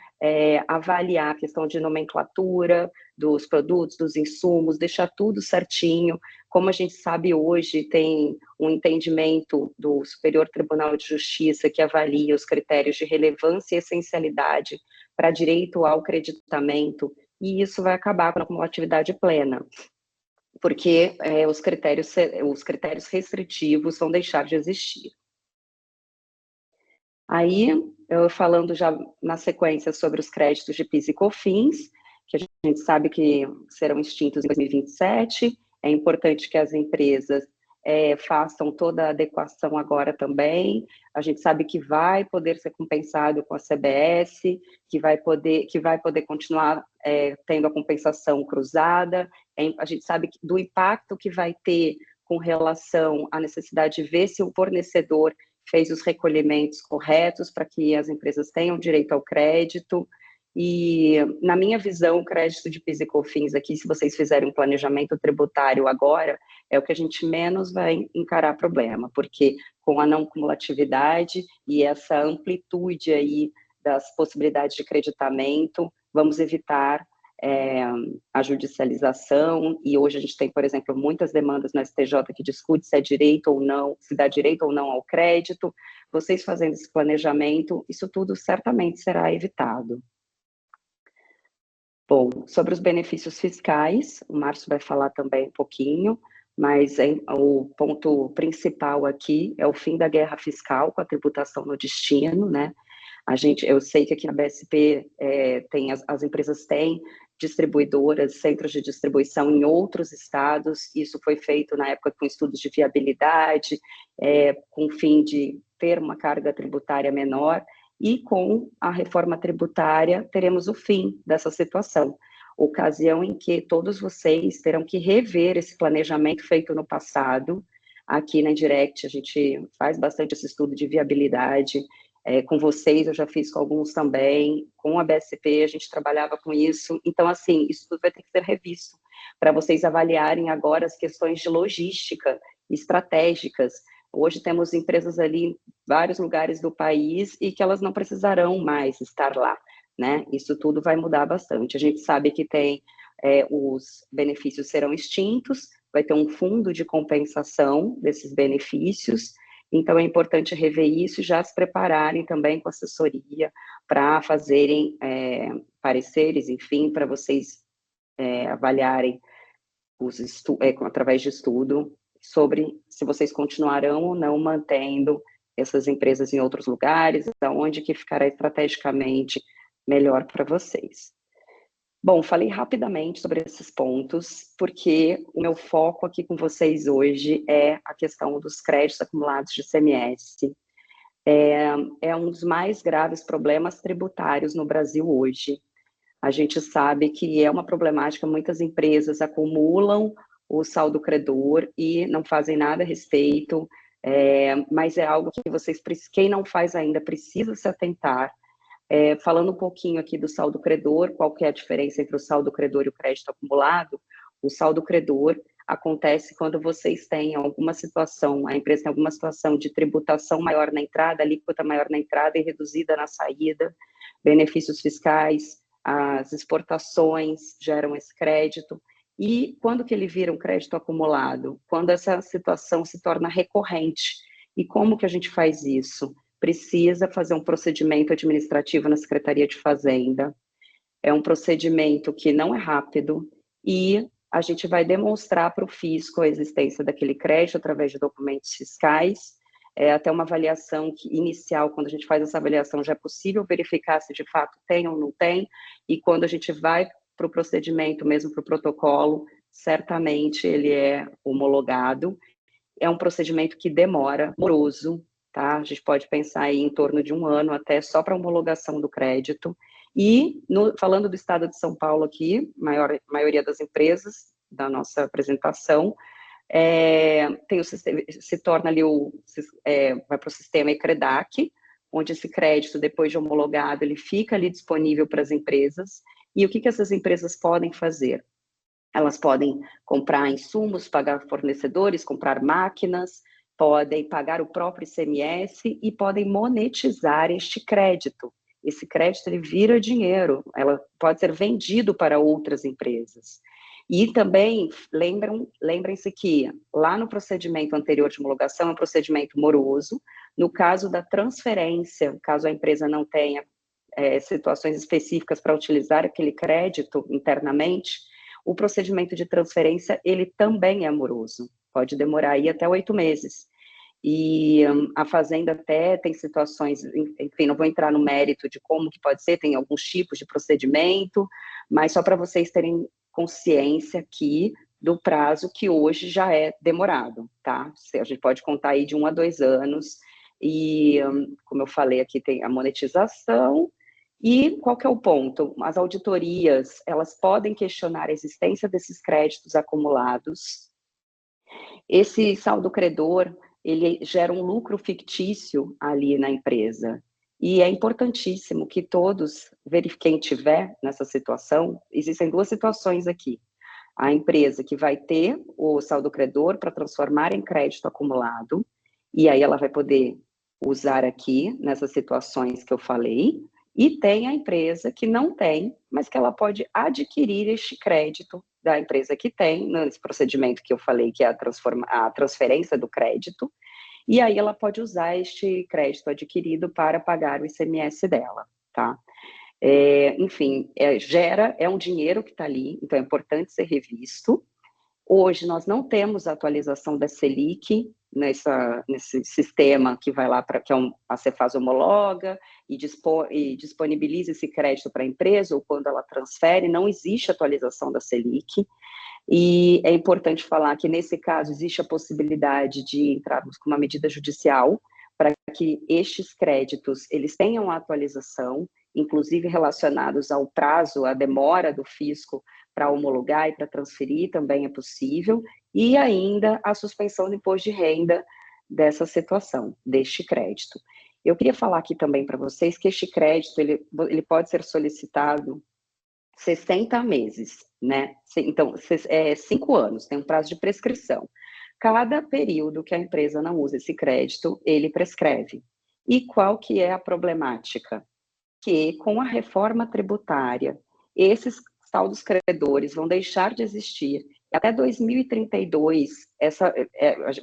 avaliar a questão de nomenclatura dos produtos, dos insumos, deixar tudo certinho. Como a gente sabe hoje, tem um entendimento do Superior Tribunal de Justiça que avalia os critérios de relevância e essencialidade para direito ao creditamento, e isso vai acabar com a cumulatividade plena, porque os critérios restritivos vão deixar de existir. Aí, eu falando já na sequência sobre os créditos de PIS e COFINS, que a gente sabe que serão extintos em 2027, é importante que as empresas façam toda a adequação agora também. A gente sabe que vai poder ser compensado com a CBS, que vai poder continuar tendo a compensação cruzada. A gente sabe do impacto que vai ter com relação à necessidade de ver se o fornecedor fez os recolhimentos corretos para que as empresas tenham direito ao crédito. E, na minha visão, o crédito de PIS e COFINS aqui, se vocês fizerem um planejamento tributário agora, é o que a gente menos vai encarar problema, porque com a não cumulatividade e essa amplitude aí das possibilidades de creditamento, vamos evitar a judicialização, e hoje a gente tem, por exemplo, muitas demandas no STJ que discute se é direito ou não, se dá direito ou não ao crédito. Vocês fazendo esse planejamento, isso tudo certamente será evitado. Bom, sobre os benefícios fiscais, o Márcio vai falar também um pouquinho, mas o ponto principal aqui é o fim da guerra fiscal com a tributação no destino, né? Eu sei que aqui na BSP as empresas têm distribuidoras, centros de distribuição em outros estados. Isso foi feito na época com estudos de viabilidade, com o fim de ter uma carga tributária menor, e com a reforma tributária teremos o fim dessa situação, ocasião em que todos vocês terão que rever esse planejamento feito no passado. Aqui na Indirect a gente faz bastante esse estudo de viabilidade, com vocês eu já fiz com alguns também, com a BSP a gente trabalhava com isso. Então, assim, isso tudo vai ter que ser revisto, para vocês avaliarem agora as questões de logística estratégicas. Hoje temos empresas ali em vários lugares do país e que elas não precisarão mais estar lá, né? Isso tudo vai mudar bastante. A gente sabe que os benefícios serão extintos, vai ter um fundo de compensação desses benefícios. Então, é importante rever isso e já se prepararem também com assessoria para fazerem pareceres, enfim, para vocês avaliarem através de estudo sobre se vocês continuarão ou não mantendo essas empresas em outros lugares, onde que ficará estrategicamente melhor para vocês. Bom, falei rapidamente sobre esses pontos, porque o meu foco aqui com vocês hoje é a questão dos créditos acumulados de ICMS. É um dos mais graves problemas tributários no Brasil hoje. A gente sabe que é uma problemática, muitas empresas acumulam o saldo credor e não fazem nada a respeito, mas é algo que quem não faz ainda, precisa se atentar. Falando um pouquinho aqui do saldo credor, qual que é a diferença entre o saldo credor e o crédito acumulado? O saldo credor acontece quando vocês têm alguma situação, a empresa tem alguma situação de tributação maior na entrada, alíquota maior na entrada e reduzida na saída, benefícios fiscais, as exportações geram esse crédito. E quando que ele vira um crédito acumulado? Quando essa situação se torna recorrente. E como que a gente faz isso? Precisa fazer um procedimento administrativo na Secretaria de Fazenda. É um procedimento que não é rápido e a gente vai demonstrar para o fisco a existência daquele crédito através de documentos fiscais. Até uma avaliação inicial, quando a gente faz essa avaliação, já é possível verificar se de fato tem ou não tem, e quando a gente vai para o procedimento, mesmo para o protocolo, certamente ele é homologado. É um procedimento que demora, moroso, tá? A gente pode pensar aí em torno de 1 ano até só para homologação do crédito. E, falando do estado de São Paulo aqui, maioria das empresas da nossa apresentação, se torna ali vai para o sistema ECREDAC, onde esse crédito, depois de homologado, ele fica ali disponível para as empresas. E o que essas empresas podem fazer? Elas podem comprar insumos, pagar fornecedores, comprar máquinas, podem pagar o próprio ICMS e podem monetizar este crédito. Esse crédito ele vira dinheiro, ela pode ser vendido para outras empresas. E também, lembrem-se que lá no procedimento anterior de homologação é um procedimento moroso. No caso da transferência, caso a empresa não tenha situações específicas para utilizar aquele crédito internamente, o procedimento de transferência, ele também é moroso. Pode demorar aí até 8 meses. E a Fazenda até tem situações, enfim, não vou entrar no mérito de como que pode ser, tem alguns tipos de procedimento, mas só para vocês terem consciência aqui do prazo que hoje já é demorado, tá? A gente pode contar aí de 1 a 2 anos, e como eu falei aqui, tem a monetização. E qual que é o ponto? As auditorias, elas podem questionar a existência desses créditos acumulados, Esse saldo credor, ele gera um lucro fictício ali na empresa. E é importantíssimo que todos, quem tiver nessa situação, existem duas situações aqui. A empresa que vai ter o saldo credor para transformar em crédito acumulado, e aí ela vai poder usar aqui nessas situações que eu falei, e tem a empresa que não tem, mas que ela pode adquirir este crédito da empresa que tem, nesse procedimento que eu falei, que é a transferência do crédito, e aí ela pode usar este crédito adquirido para pagar o ICMS dela, tá? Enfim, é um dinheiro que está ali, então é importante ser revisto. Hoje nós não temos a atualização da Selic nesse sistema que vai lá que a Cefaz homologa e disponibiliza esse crédito para a empresa, ou quando ela transfere, não existe atualização da Selic. E é importante falar que, nesse caso, existe a possibilidade de entrarmos com uma medida judicial para que estes créditos eles tenham a atualização, inclusive relacionados ao prazo, a demora do fisco para homologar e para transferir, também é possível, e ainda a suspensão do imposto de renda dessa situação, deste crédito. Eu queria falar aqui também para vocês que este crédito, ele pode ser solicitado 60 meses, né? Então, 5 anos, tem um prazo de prescrição. Cada período que a empresa não usa esse crédito, ele prescreve. E qual que é a problemática? Que com a reforma tributária, esses saldos credores vão deixar de existir. Até 2032,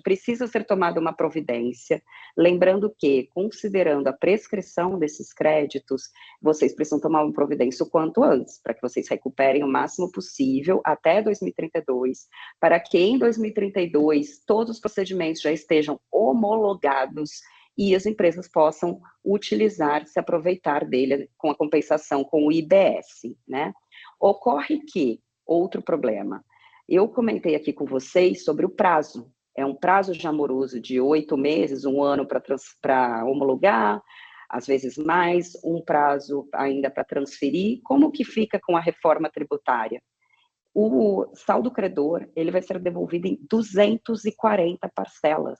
precisa ser tomada uma providência, lembrando que, considerando a prescrição desses créditos, vocês precisam tomar uma providência o quanto antes, para que vocês recuperem o máximo possível até 2032, para que em 2032 todos os procedimentos já estejam homologados e as empresas possam utilizar, se aproveitar dele com a compensação com o IBS, né? Ocorre que, outro problema, eu comentei aqui com vocês sobre o prazo. É um prazo de amoroso de 8 meses, 1 ano para homologar, às vezes mais, um prazo ainda para transferir. Como que fica com a reforma tributária? O saldo credor, ele vai ser devolvido em 240 parcelas.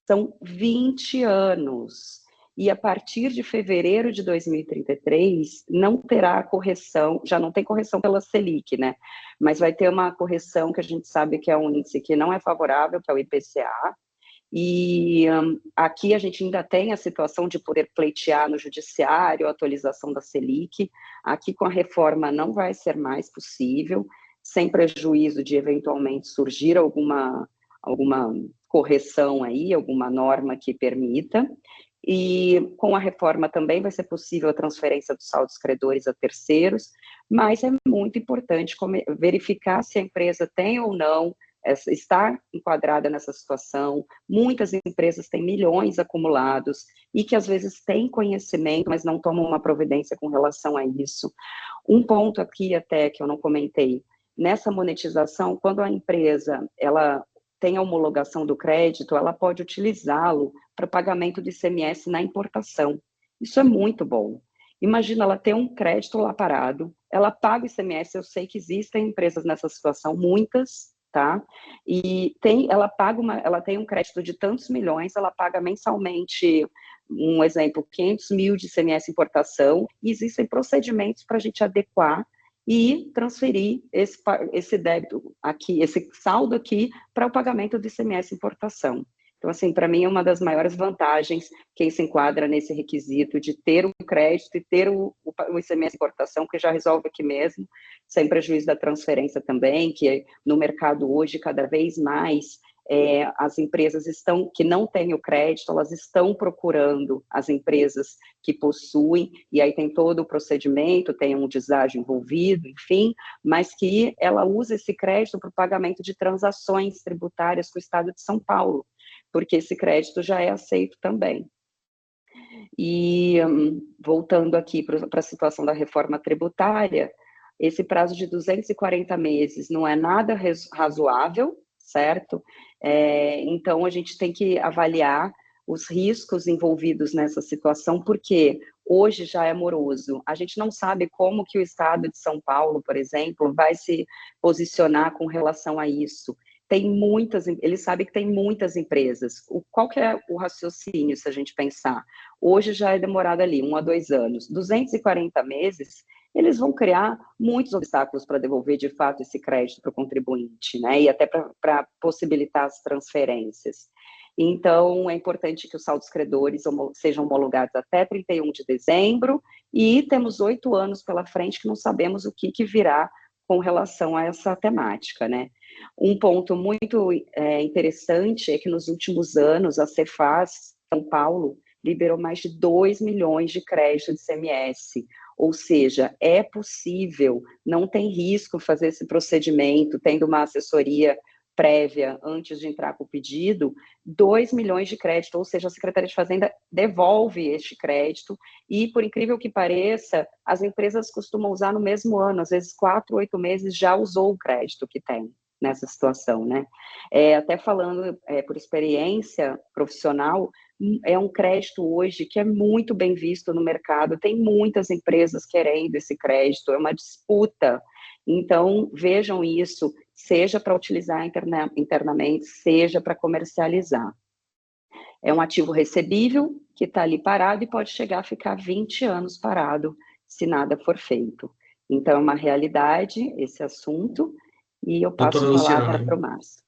São 20 anos. E a partir de fevereiro de 2033, não terá correção, já não tem correção pela Selic, né? Mas vai ter uma correção que a gente sabe que é um índice que não é favorável, que é o IPCA. E aqui a gente ainda tem a situação de poder pleitear no judiciário a atualização da Selic. Aqui com a reforma não vai ser mais possível, sem prejuízo de eventualmente surgir alguma correção aí, alguma norma que permita. E com a reforma também vai ser possível a transferência dos saldos credores a terceiros, mas é muito importante verificar se a empresa tem ou não, está enquadrada nessa situação. Muitas empresas têm milhões acumulados e que às vezes têm conhecimento, mas não tomam uma providência com relação a isso. Um ponto aqui até que eu não comentei, nessa monetização, quando a empresa ela tem a homologação do crédito, ela pode utilizá-lo para o pagamento de ICMS na importação. Isso é muito bom. Imagina, ela ter um crédito lá parado, ela paga o ICMS, eu sei que existem empresas nessa situação, muitas, tá? E ela tem um crédito de tantos milhões, ela paga mensalmente, um exemplo, 500 mil de ICMS importação, e existem procedimentos para a gente adequar e transferir esse débito aqui, esse saldo aqui, para o pagamento do ICMS importação. Então, assim, para mim é uma das maiores vantagens quem se enquadra nesse requisito de ter o crédito e ter o ICMS importação, que já resolve aqui mesmo, sem prejuízo da transferência também, que no mercado hoje, cada vez mais, as empresas que não têm o crédito, elas estão procurando as empresas que possuem, e aí tem todo o procedimento, tem um deságio envolvido, enfim, mas que ela usa esse crédito para o pagamento de transações tributárias com o Estado de São Paulo, porque esse crédito já é aceito também. E voltando aqui para a situação da reforma tributária, esse prazo de 240 meses não é nada razoável, certo? Então, a gente tem que avaliar os riscos envolvidos nessa situação, porque hoje já é moroso. A gente não sabe como que o Estado de São Paulo, por exemplo, vai se posicionar com relação a isso. ele sabe que tem muitas empresas. Qual que é o raciocínio, se a gente pensar? Hoje já é demorado ali 1 a 2 anos. 240 meses, eles vão criar muitos obstáculos para devolver, de fato, esse crédito para o contribuinte, né? E até para possibilitar as transferências. Então, é importante que os saldos credores sejam homologados até 31 de dezembro, e temos 8 anos pela frente que não sabemos o que virá com relação a essa temática, né? Um ponto muito interessante é que nos últimos anos a Cefaz São Paulo liberou mais de 2 milhões de crédito de ICMS, ou seja, é possível, não tem risco fazer esse procedimento, tendo uma assessoria prévia antes de entrar com o pedido, 2 milhões de crédito, ou seja, a Secretaria de Fazenda devolve este crédito e, por incrível que pareça, as empresas costumam usar no mesmo ano, às vezes 4, 8 meses já usou o crédito que tem nessa situação, né? Até falando por experiência profissional, é um crédito hoje que é muito bem visto no mercado, tem muitas empresas querendo esse crédito, é uma disputa. Então, vejam isso, seja para utilizar internamente, seja para comercializar. É um ativo recebível que está ali parado e pode chegar a ficar 20 anos parado se nada for feito. Então, é uma realidade esse assunto, e eu passo Doutora a palavra Luciana, para o Márcio.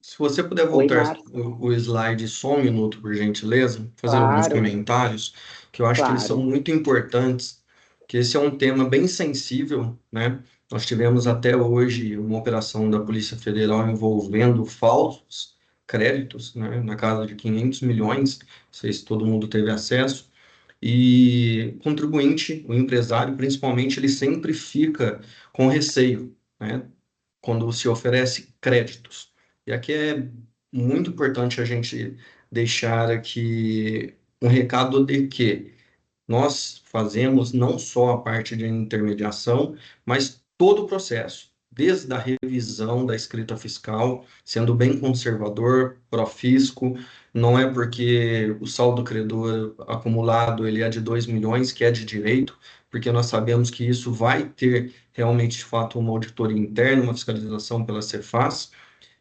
se você puder Oi, voltar Márcio. o slide só um minuto, por gentileza, fazer alguns Claro, comentários, que eu acho que eles são claro. muito importantes, que esse é um tema bem sensível, né? Nós tivemos até hoje uma operação da Polícia Federal envolvendo falsos créditos, né? Na casa de 500 milhões, não sei se todo mundo teve acesso, e o contribuinte, o empresário, principalmente, ele sempre fica com receio, né? Quando se oferece créditos. E aqui é muito importante a gente deixar aqui um recado de que nós fazemos não só a parte de intermediação, mas todo o processo, desde a revisão da escrita fiscal, sendo bem conservador, pró-fisco, não é porque o saldo credor acumulado ele é de 2 milhões que é de direito, porque nós sabemos que isso vai ter realmente, de fato, uma auditoria interna, uma fiscalização pela Cefaz,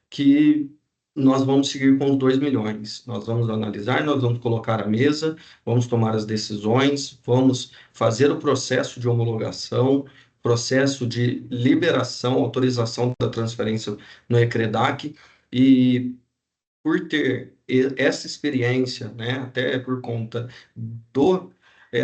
que nós vamos seguir com os 2 milhões. Nós vamos analisar, nós vamos colocar à mesa, vamos tomar as decisões, vamos fazer o processo de homologação, processo de liberação, autorização da transferência no ECREDAC, e por ter essa experiência, né, até por conta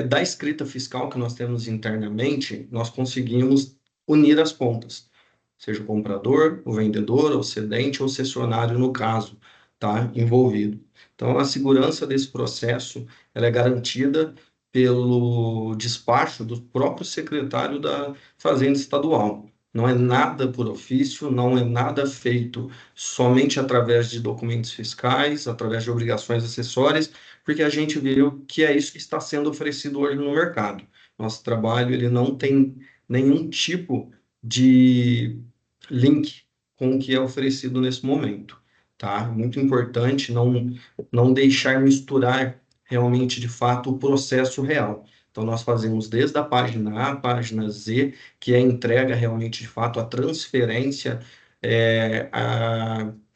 da escrita fiscal que nós temos internamente, nós conseguimos unir as pontas, seja o comprador, o vendedor, o cedente ou o cessionário, no caso, tá, envolvido. Então, a segurança desse processo ela é garantida pelo despacho do próprio secretário da Fazenda Estadual. Não é nada por ofício, não é nada feito somente através de documentos fiscais, através de obrigações acessórias, porque a gente viu que é isso que está sendo oferecido hoje no mercado. Nosso trabalho ele não tem nenhum tipo de link com o que é oferecido nesse momento, tá? Muito importante não deixar misturar realmente, de fato, o processo real. Então, nós fazemos desde a página A, a página Z, que é a entrega realmente, de fato, a transferência,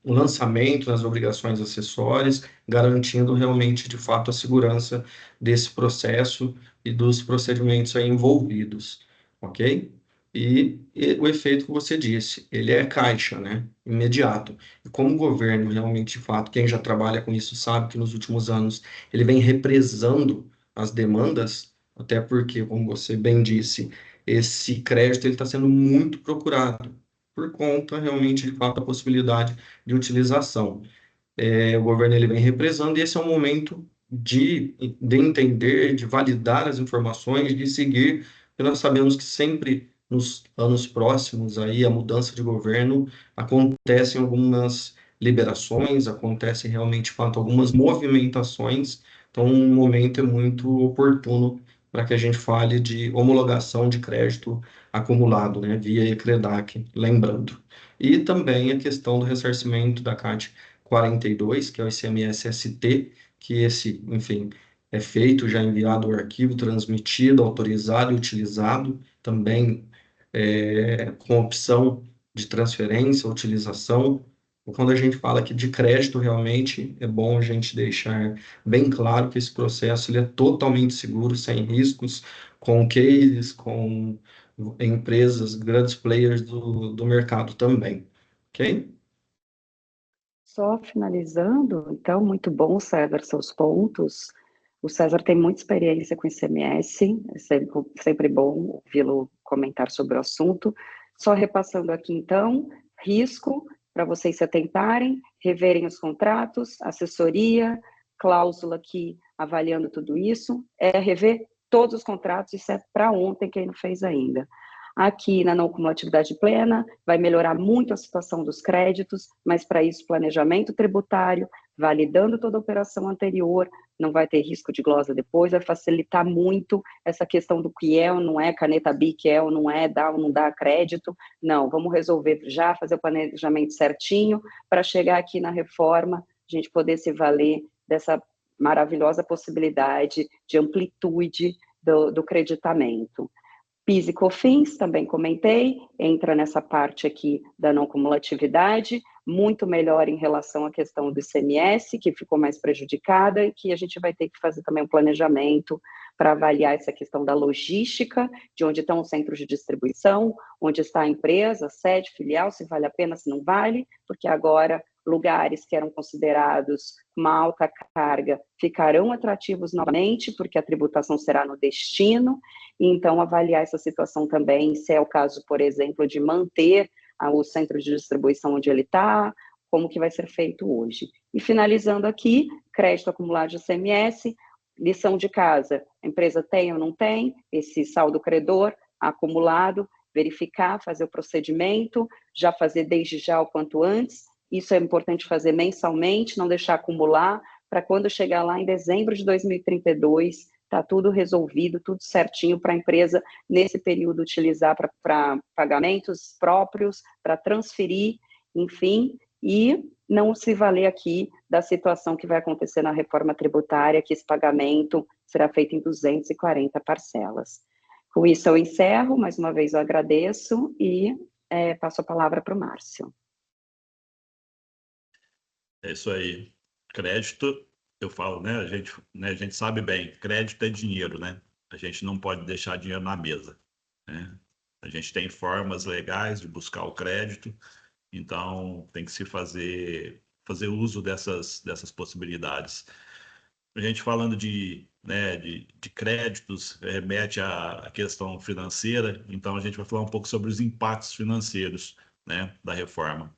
o lançamento nas obrigações acessórias, garantindo realmente, de fato, a segurança desse processo e dos procedimentos aí envolvidos, ok? E o efeito que você disse, ele é caixa, né? Imediato. E como o governo realmente, de fato, quem já trabalha com isso sabe que nos últimos anos ele vem represando as demandas, até porque, como você bem disse, esse crédito ele está sendo muito procurado por conta realmente, de fato, da possibilidade de utilização. O governo ele vem represando e esse é o momento de entender, de validar as informações, de seguir, porque nós sabemos que sempre nos anos próximos aí a mudança de governo acontecem algumas liberações, acontecem realmente, de fato, algumas movimentações, então um momento é muito oportuno para que a gente fale de homologação de crédito acumulado, né, via ECREDAC, lembrando. E também a questão do ressarcimento da CAT 42, que é o ICMS-ST, que esse, enfim, é feito, já enviado o arquivo, transmitido, autorizado e utilizado, também com opção de transferência, utilização, Quando a gente fala aqui de crédito, realmente é bom a gente deixar bem claro que esse processo ele é totalmente seguro, sem riscos, com cases, com empresas, grandes players do mercado também, ok? Só finalizando, então, muito bom, César, seus pontos. O César tem muita experiência com ICMS, é sempre bom ouvi-lo comentar sobre o assunto. Só repassando aqui, então, risco, para vocês se atentarem, reverem os contratos, assessoria, cláusula aqui avaliando tudo isso, é rever todos os contratos, isso é para ontem, quem não fez ainda. Aqui na não cumulatividade plena, vai melhorar muito a situação dos créditos, mas para isso, planejamento tributário, validando toda a operação anterior, não vai ter risco de glosa depois, vai facilitar muito essa questão do que é ou não é, caneta BIC é ou não é, dá ou não dá crédito. Não, vamos resolver já, fazer o planejamento certinho, para chegar aqui na reforma, a gente poder se valer dessa maravilhosa possibilidade de amplitude do creditamento. PIS e COFINS, também comentei, entra nessa parte aqui da não cumulatividade, muito melhor em relação à questão do ICMS, que ficou mais prejudicada, e que a gente vai ter que fazer também um planejamento para avaliar essa questão da logística, de onde estão os centros de distribuição, onde está a empresa, sede, filial, se vale a pena, se não vale, porque agora lugares que eram considerados uma alta carga ficarão atrativos novamente, porque a tributação será no destino. Então, avaliar essa situação também, se é o caso, por exemplo, de manter o centro de distribuição onde ele está, como que vai ser feito hoje. E finalizando aqui, crédito acumulado de ICMS, lição de casa, a empresa tem ou não tem esse saldo credor acumulado, verificar, fazer o procedimento, já fazer desde já o quanto antes, isso é importante fazer mensalmente, não deixar acumular, para quando chegar lá em dezembro de 2032, está tudo resolvido, tudo certinho para a empresa, nesse período, utilizar para pagamentos próprios, para transferir, enfim, e não se valer aqui da situação que vai acontecer na reforma tributária, que esse pagamento será feito em 240 parcelas. Com isso, eu encerro, mais uma vez eu agradeço e passo a palavra para o Márcio. É isso aí. Crédito, eu falo, né? A gente sabe bem, crédito é dinheiro, né? A gente não pode deixar dinheiro na mesa, né? A gente tem formas legais de buscar o crédito, então tem que se fazer uso dessas possibilidades. A gente falando de créditos, remete à questão financeira, então a gente vai falar um pouco sobre os impactos financeiros, né, da reforma.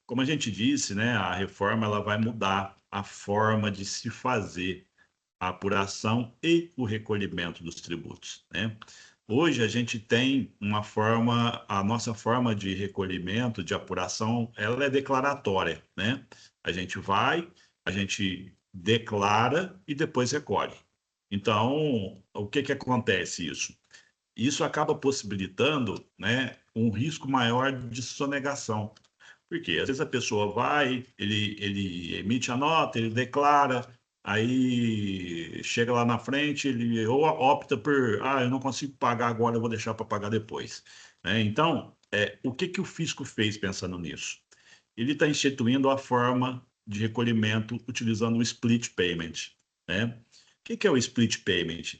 Como a gente disse, né, a reforma ela vai mudar a forma de se fazer a apuração e o recolhimento dos tributos, né? Hoje a gente tem a nossa forma de recolhimento, de apuração, ela é declaratória, né? A gente declara e depois recolhe. Então, o que acontece isso? Isso acaba possibilitando, né, um risco maior de sonegação. Porque às vezes a pessoa vai, ele emite a nota, ele declara, aí chega lá na frente, ele ou opta por, eu não consigo pagar agora, eu vou deixar para pagar depois. Né? Então, o que o fisco fez pensando nisso? Ele está instituindo a forma de recolhimento utilizando o split payment. Né? O que é o split payment?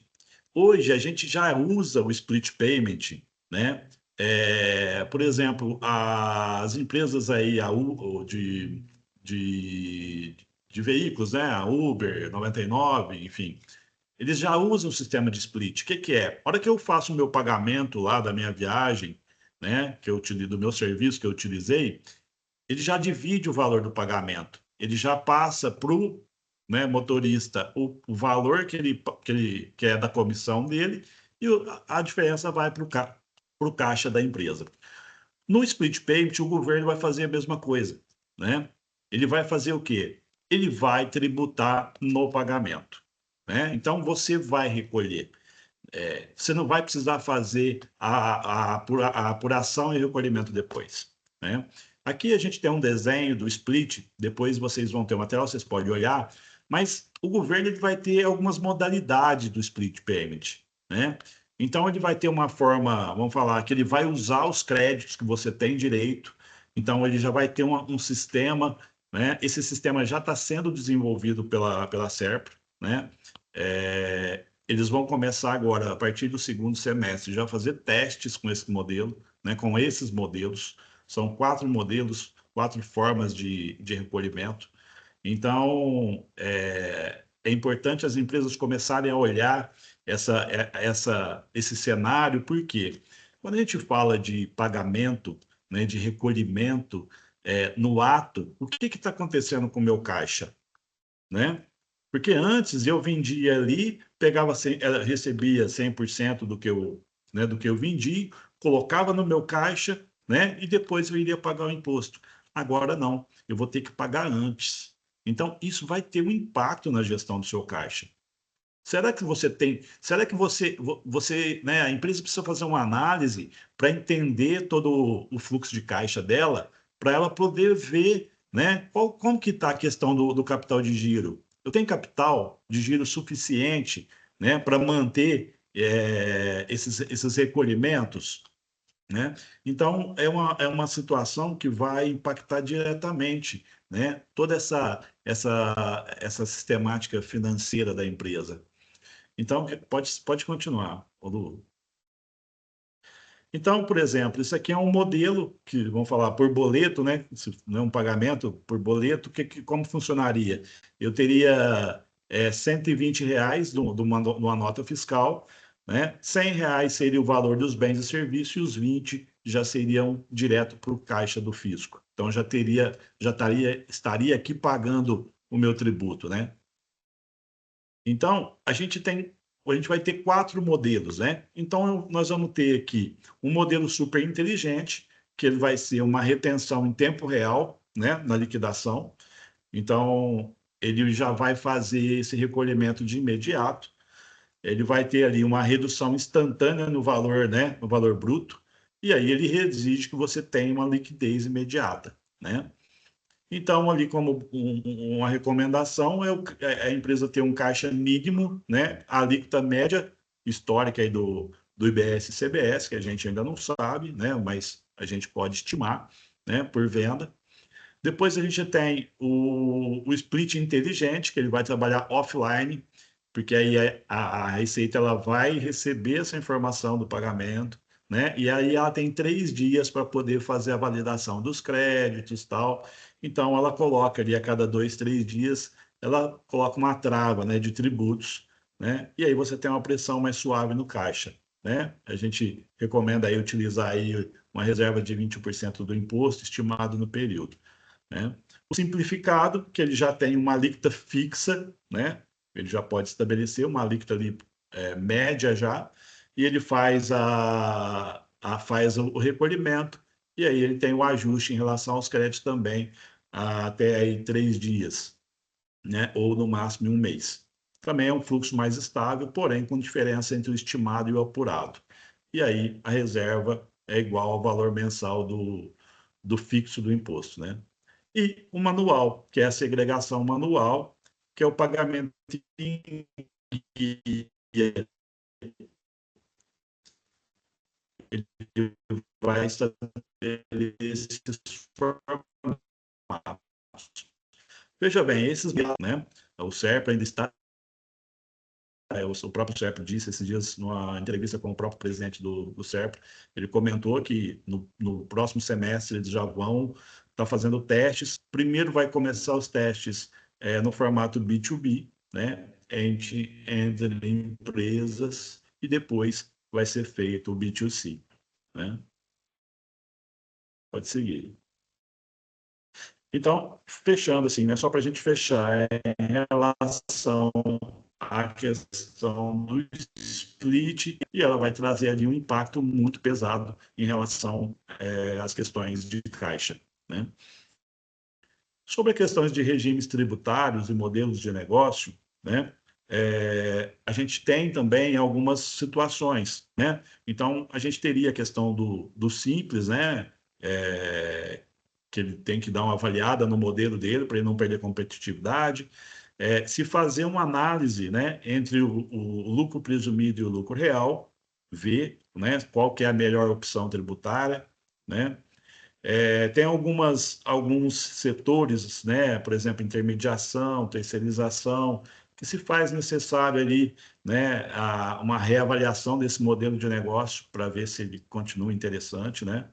Hoje a gente já usa o split payment, né? Por exemplo, as empresas aí de veículos, né? A Uber, 99, enfim, eles já usam o sistema de split. O que é? A hora que eu faço o meu pagamento lá da minha viagem, né? Que eu utilizo, do meu serviço que eu utilizei, ele já divide o valor do pagamento. Ele já passa para o, né, motorista o valor que é da comissão dele e a diferença vai para o caixa da empresa. No split payment, o governo vai fazer a mesma coisa, né? Ele vai fazer o quê? Ele vai tributar no pagamento, né? Então, você vai recolher. Você não vai precisar fazer a apuração e recolhimento depois, né? Aqui a gente tem um desenho do split, depois vocês vão ter o material, vocês podem olhar, mas o governo ele vai ter algumas modalidades do split payment, né? Então ele vai ter uma forma, vamos falar, que ele vai usar os créditos que você tem direito, Então, ele já vai ter um sistema, né? Esse sistema já está sendo desenvolvido pela SERPRO, né? Eles vão começar agora, a partir do segundo semestre, já a fazer testes com esse modelo, né? Com esses modelos. São 4 modelos, 4 formas de recolhimento. Então, é importante as empresas começarem a olhar esse cenário, porque quando a gente fala de pagamento, né, de recolhimento no ato, o que está acontecendo com o meu caixa? Né? Porque antes eu vendia ali, recebia 100% do que eu vendi, colocava no meu caixa, né? E depois eu iria pagar o imposto. Agora não, eu vou ter que pagar antes. Então, isso vai ter um impacto na gestão do seu caixa. Será que né, a empresa precisa fazer uma análise para entender todo o fluxo de caixa dela, para ela poder ver, né, como que está a questão do capital de giro? Eu tenho capital de giro suficiente, né, para manter esses recolhimentos? Né? Então, é uma situação que vai impactar diretamente, né, toda essa sistemática financeira da empresa. Então, pode continuar, Lu. Então, por exemplo, isso aqui é um modelo que, vamos falar, por boleto, né? Se não é um pagamento por boleto, como funcionaria? Eu teria R$ 120 de uma nota fiscal, né? R$ 100 seria o valor dos bens e serviços e os 20 já seriam direto para o caixa do fisco. Então, estaria aqui pagando o meu tributo, né? Então, a gente vai ter 4 modelos, né? Então, nós vamos ter aqui um modelo super inteligente, que ele vai ser uma retenção em tempo real, né, na liquidação. Então, ele já vai fazer esse recolhimento de imediato. Ele vai ter ali uma redução instantânea no valor, né, no valor bruto, e aí ele exige que você tenha uma liquidez imediata, né? Então, ali como uma recomendação é a empresa ter um caixa mínimo, né? A alíquota média histórica aí do IBS e CBS, que a gente ainda não sabe, né? Mas a gente pode estimar, né? Por venda. Depois a gente tem o split inteligente, que ele vai trabalhar offline, porque aí a Receita ela vai receber essa informação do pagamento, né? E aí ela tem 3 dias para poder fazer a validação dos créditos e tal. Então ela coloca ali a cada 2, 3 dias, ela coloca uma trava, né, de tributos, né? E aí você tem uma pressão mais suave no caixa, né? A gente recomenda aí utilizar aí uma reserva de 20% do imposto estimado no período, né? O simplificado, que ele já tem uma alíquota fixa, né? Ele já pode estabelecer uma alíquota ali média já, e ele faz faz o recolhimento, e aí ele tem o ajuste em relação aos créditos também, até aí 3 dias, né? Ou no máximo 1 mês. Também é um fluxo mais estável, porém com diferença entre o estimado e o apurado. E aí a reserva é igual ao valor mensal do fixo do imposto, né? E o manual, que é a segregação manual, que é o pagamento em ele vai estabelecer esses formatos. Veja bem, né? O SERP ainda está. O próprio SERP disse esses dias, numa entrevista com o próprio presidente do SERP, ele comentou que no próximo semestre eles já vão estar fazendo testes. Primeiro vai começar os testes no formato B2B, né, entre empresas, e depois vai ser feito o B2C. Né? Pode seguir. Então, fechando assim, né, só para a gente fechar, em relação à questão do split, e ela vai trazer ali um impacto muito pesado em relação às questões de caixa, né? Sobre as questões de regimes tributários e modelos de negócio, né? A gente tem também algumas situações, né? Então, a gente teria a questão do simples, né? Que ele tem que dar uma avaliada no modelo dele para ele não perder competitividade. Se fazer uma análise, né, entre o lucro presumido e o lucro real, ver, né, qual que é a melhor opção tributária, né? Tem alguns setores, né, por exemplo, intermediação, terceirização, que se faz necessário ali, né, uma reavaliação desse modelo de negócio para ver se ele continua interessante, né?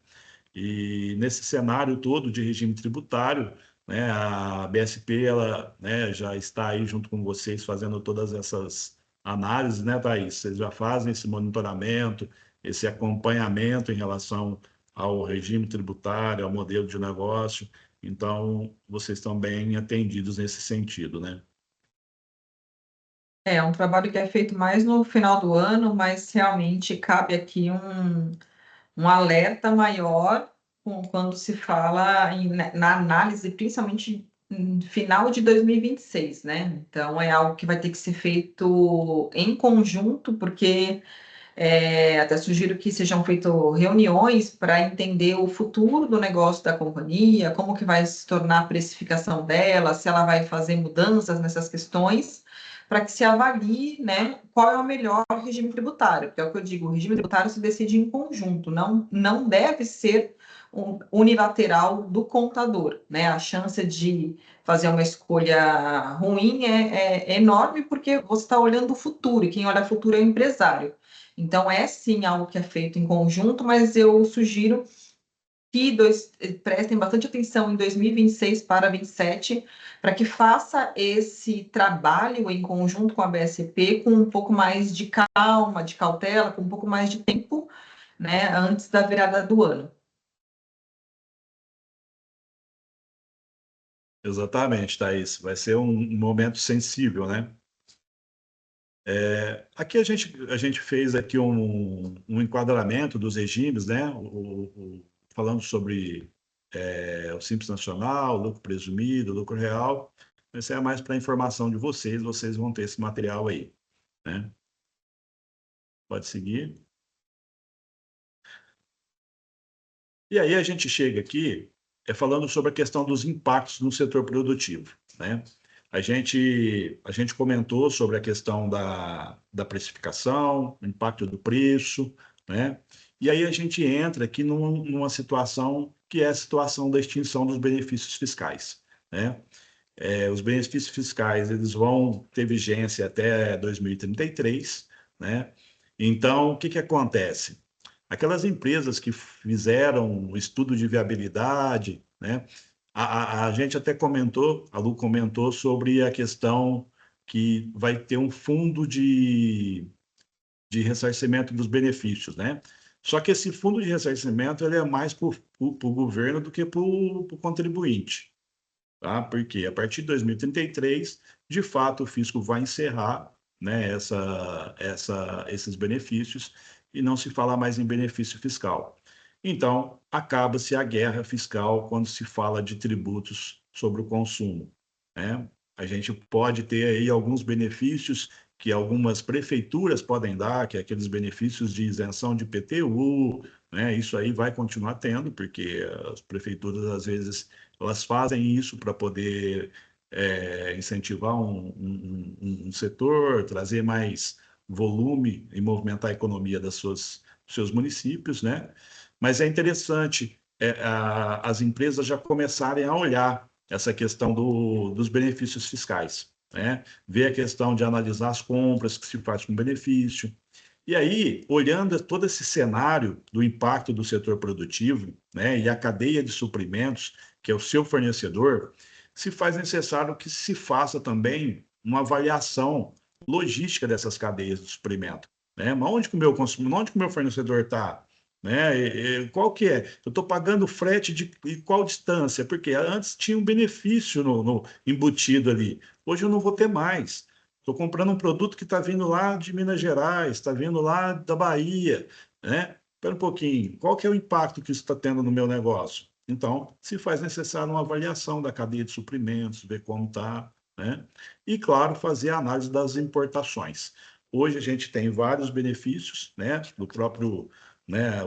E nesse cenário todo de regime tributário, né, a BSP ela, né, já está aí junto com vocês fazendo todas essas análises, né, Thaís? Vocês já fazem esse monitoramento, esse acompanhamento em relação ao regime tributário, ao modelo de negócio. Então, vocês estão bem atendidos nesse sentido, né? É um trabalho que é feito mais no final do ano, mas realmente cabe aqui um alerta maior quando se fala na análise, principalmente no final de 2026, né? Então, é algo que vai ter que ser feito em conjunto, porque até sugiro que sejam feitas reuniões para entender o futuro do negócio da companhia, como que vai se tornar a precificação dela, se ela vai fazer mudanças nessas questões, para que se avalie, né, qual é o melhor regime tributário, porque é o que eu digo, o regime tributário se decide em conjunto, não deve ser unilateral do contador, né? A chance de fazer uma escolha ruim é enorme, porque você está olhando o futuro, e quem olha o futuro é o empresário. Então, é sim algo que é feito em conjunto, mas eu sugiro que prestem bastante atenção em 2026 para 2027, para que faça esse trabalho em conjunto com a BSP com um pouco mais de calma, de cautela, com um pouco mais de tempo, né, antes da virada do ano. Exatamente, Thaís. Vai ser um momento sensível, né? Aqui a gente fez aqui um enquadramento dos regimes, né? Falando sobre o Simples Nacional, lucro presumido, lucro real. Isso é mais para informação de vocês, vocês vão ter esse material aí, né? Pode seguir. E aí a gente chega aqui falando sobre a questão dos impactos no setor produtivo, né? A gente comentou sobre a questão da precificação, o impacto do preço, né? E aí a gente entra aqui numa situação que é a situação da extinção dos benefícios fiscais, né? Os benefícios fiscais eles vão ter vigência até 2033, né? Então, o que que acontece? Aquelas empresas que fizeram um estudo de viabilidade, né? A gente até comentou, a Lu comentou sobre a questão que vai ter um fundo de ressarcimento dos benefícios, né? Só que esse fundo de ressarcimento ele é mais para o governo do que para o contribuinte, tá? Porque a partir de 2033, de fato, o fisco vai encerrar, né, esses benefícios e não se fala mais em benefício fiscal. Então, acaba-se a guerra fiscal quando se fala de tributos sobre o consumo, né? A gente pode ter aí alguns benefícios que algumas prefeituras podem dar, que é aqueles benefícios de isenção de IPTU, né? Isso aí vai continuar tendo, porque as prefeituras, às vezes, elas fazem isso para poder incentivar um setor, trazer mais volume e movimentar a economia dos seus municípios, né? Mas é interessante as empresas já começarem a olhar essa questão dos benefícios fiscais, né? Ver a questão de analisar as compras que se faz com benefício. E aí, olhando todo esse cenário do impacto do setor produtivo, né, e a cadeia de suprimentos, que é o seu fornecedor, se faz necessário que se faça também uma avaliação logística dessas cadeias de suprimento, né? Mas onde que o meu consumidor, onde que o meu fornecedor está? Né? Qual que é? Eu estou pagando frete de qual distância? Porque antes tinha um benefício no embutido ali. Hoje eu não vou ter mais. Estou comprando um produto que está vindo lá de Minas Gerais, está vindo lá da Bahia, né? Espera um pouquinho, qual que é o impacto que isso está tendo no meu negócio? Então, se faz necessário uma avaliação da cadeia de suprimentos, ver como está, né? E, claro, fazer a análise das importações. Hoje a gente tem vários benefícios, né? Do próprio, né?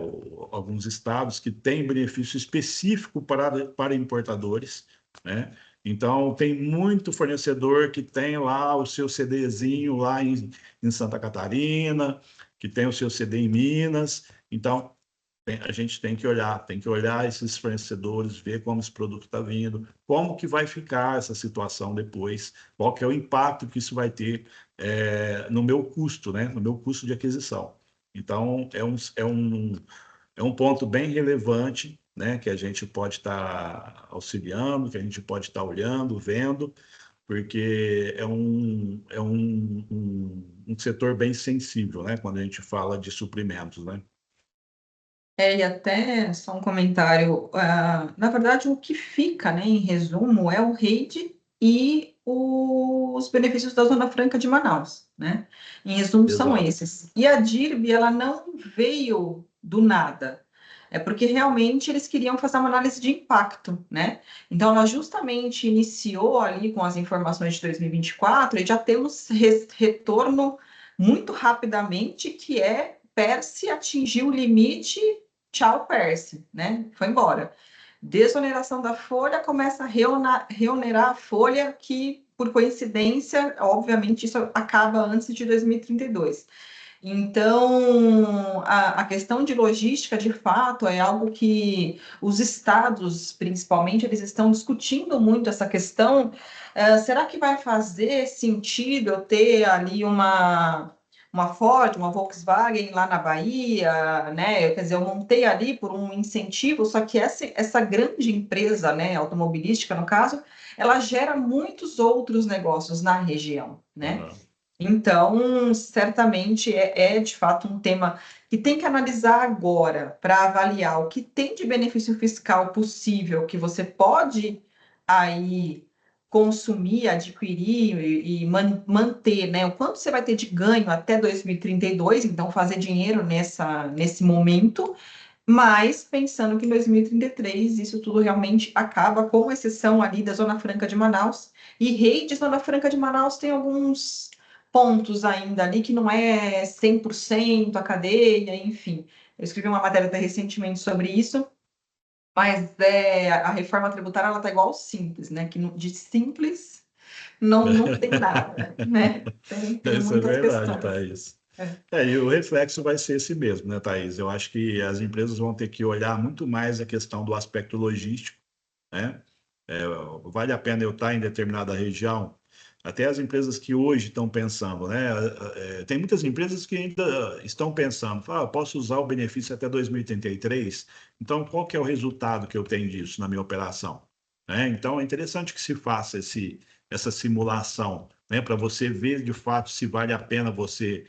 Alguns estados que têm benefício específico para importadores, né? Então, tem muito fornecedor que tem lá o seu CDzinho lá em Santa Catarina, que tem o seu CD em Minas. Então, A gente tem que olhar esses fornecedores, ver como esse produto está vindo, como que vai ficar essa situação depois, qual que é o impacto que isso vai ter no meu custo, né? No meu custo de aquisição. Então, é um ponto bem relevante, né? Que a gente pode estar auxiliando, que a gente pode estar olhando, vendo, porque um setor bem sensível, né? Quando a gente fala de suprimentos, né? E até só um comentário, na verdade, o que fica, né, em resumo, é o REIT e os benefícios da Zona Franca de Manaus, né? Em resumo, são Exato. esses. E a DIRB, ela não veio do nada, é porque realmente eles queriam fazer uma análise de impacto, né? Então, ela justamente iniciou ali com as informações de 2024 e já temos retorno muito rapidamente, que é Perse atingiu o limite. Tchau, Perse, né? Foi embora. Desoneração da folha, começa a reonerar a folha, que, por coincidência, obviamente, isso acaba antes de 2032. Então, a questão de logística, de fato, é algo que os estados, principalmente, eles estão discutindo muito essa questão. Será que vai fazer sentido eu ter ali uma Ford, uma Volkswagen lá na Bahia, né? Quer dizer, eu montei ali por um incentivo, só que essa grande empresa, né, automobilística, no caso, ela gera muitos outros negócios na região, né? Uhum. Então, certamente de fato um tema que tem que analisar agora para avaliar o que tem de benefício fiscal possível que você pode aí consumir, adquirir e manter, né? O quanto você vai ter de ganho até 2032, então fazer dinheiro nesse momento, mas pensando que em 2033 isso tudo realmente acaba, com exceção ali da Zona Franca de Manaus. E rei de Zona Franca de Manaus tem alguns pontos ainda ali que não é 100% a cadeia, enfim. Eu escrevi uma matéria até recentemente sobre isso, mas a reforma tributária ela está igual ao simples, né? Que de simples não tem nada, né? Tem Isso é muitas verdade, questões. Thaís. E o reflexo vai ser esse mesmo, né, Thaís? Eu acho que as empresas vão ter que olhar muito mais a questão do aspecto logístico, né? Vale a pena eu estar em determinada região? Até as empresas que hoje estão pensando, né? Tem muitas empresas que ainda estão pensando, eu posso usar o benefício até 2033, então qual que é o resultado que eu tenho disso na minha operação? Né? Então é interessante que se faça essa simulação, né? Para você ver de fato se vale a pena você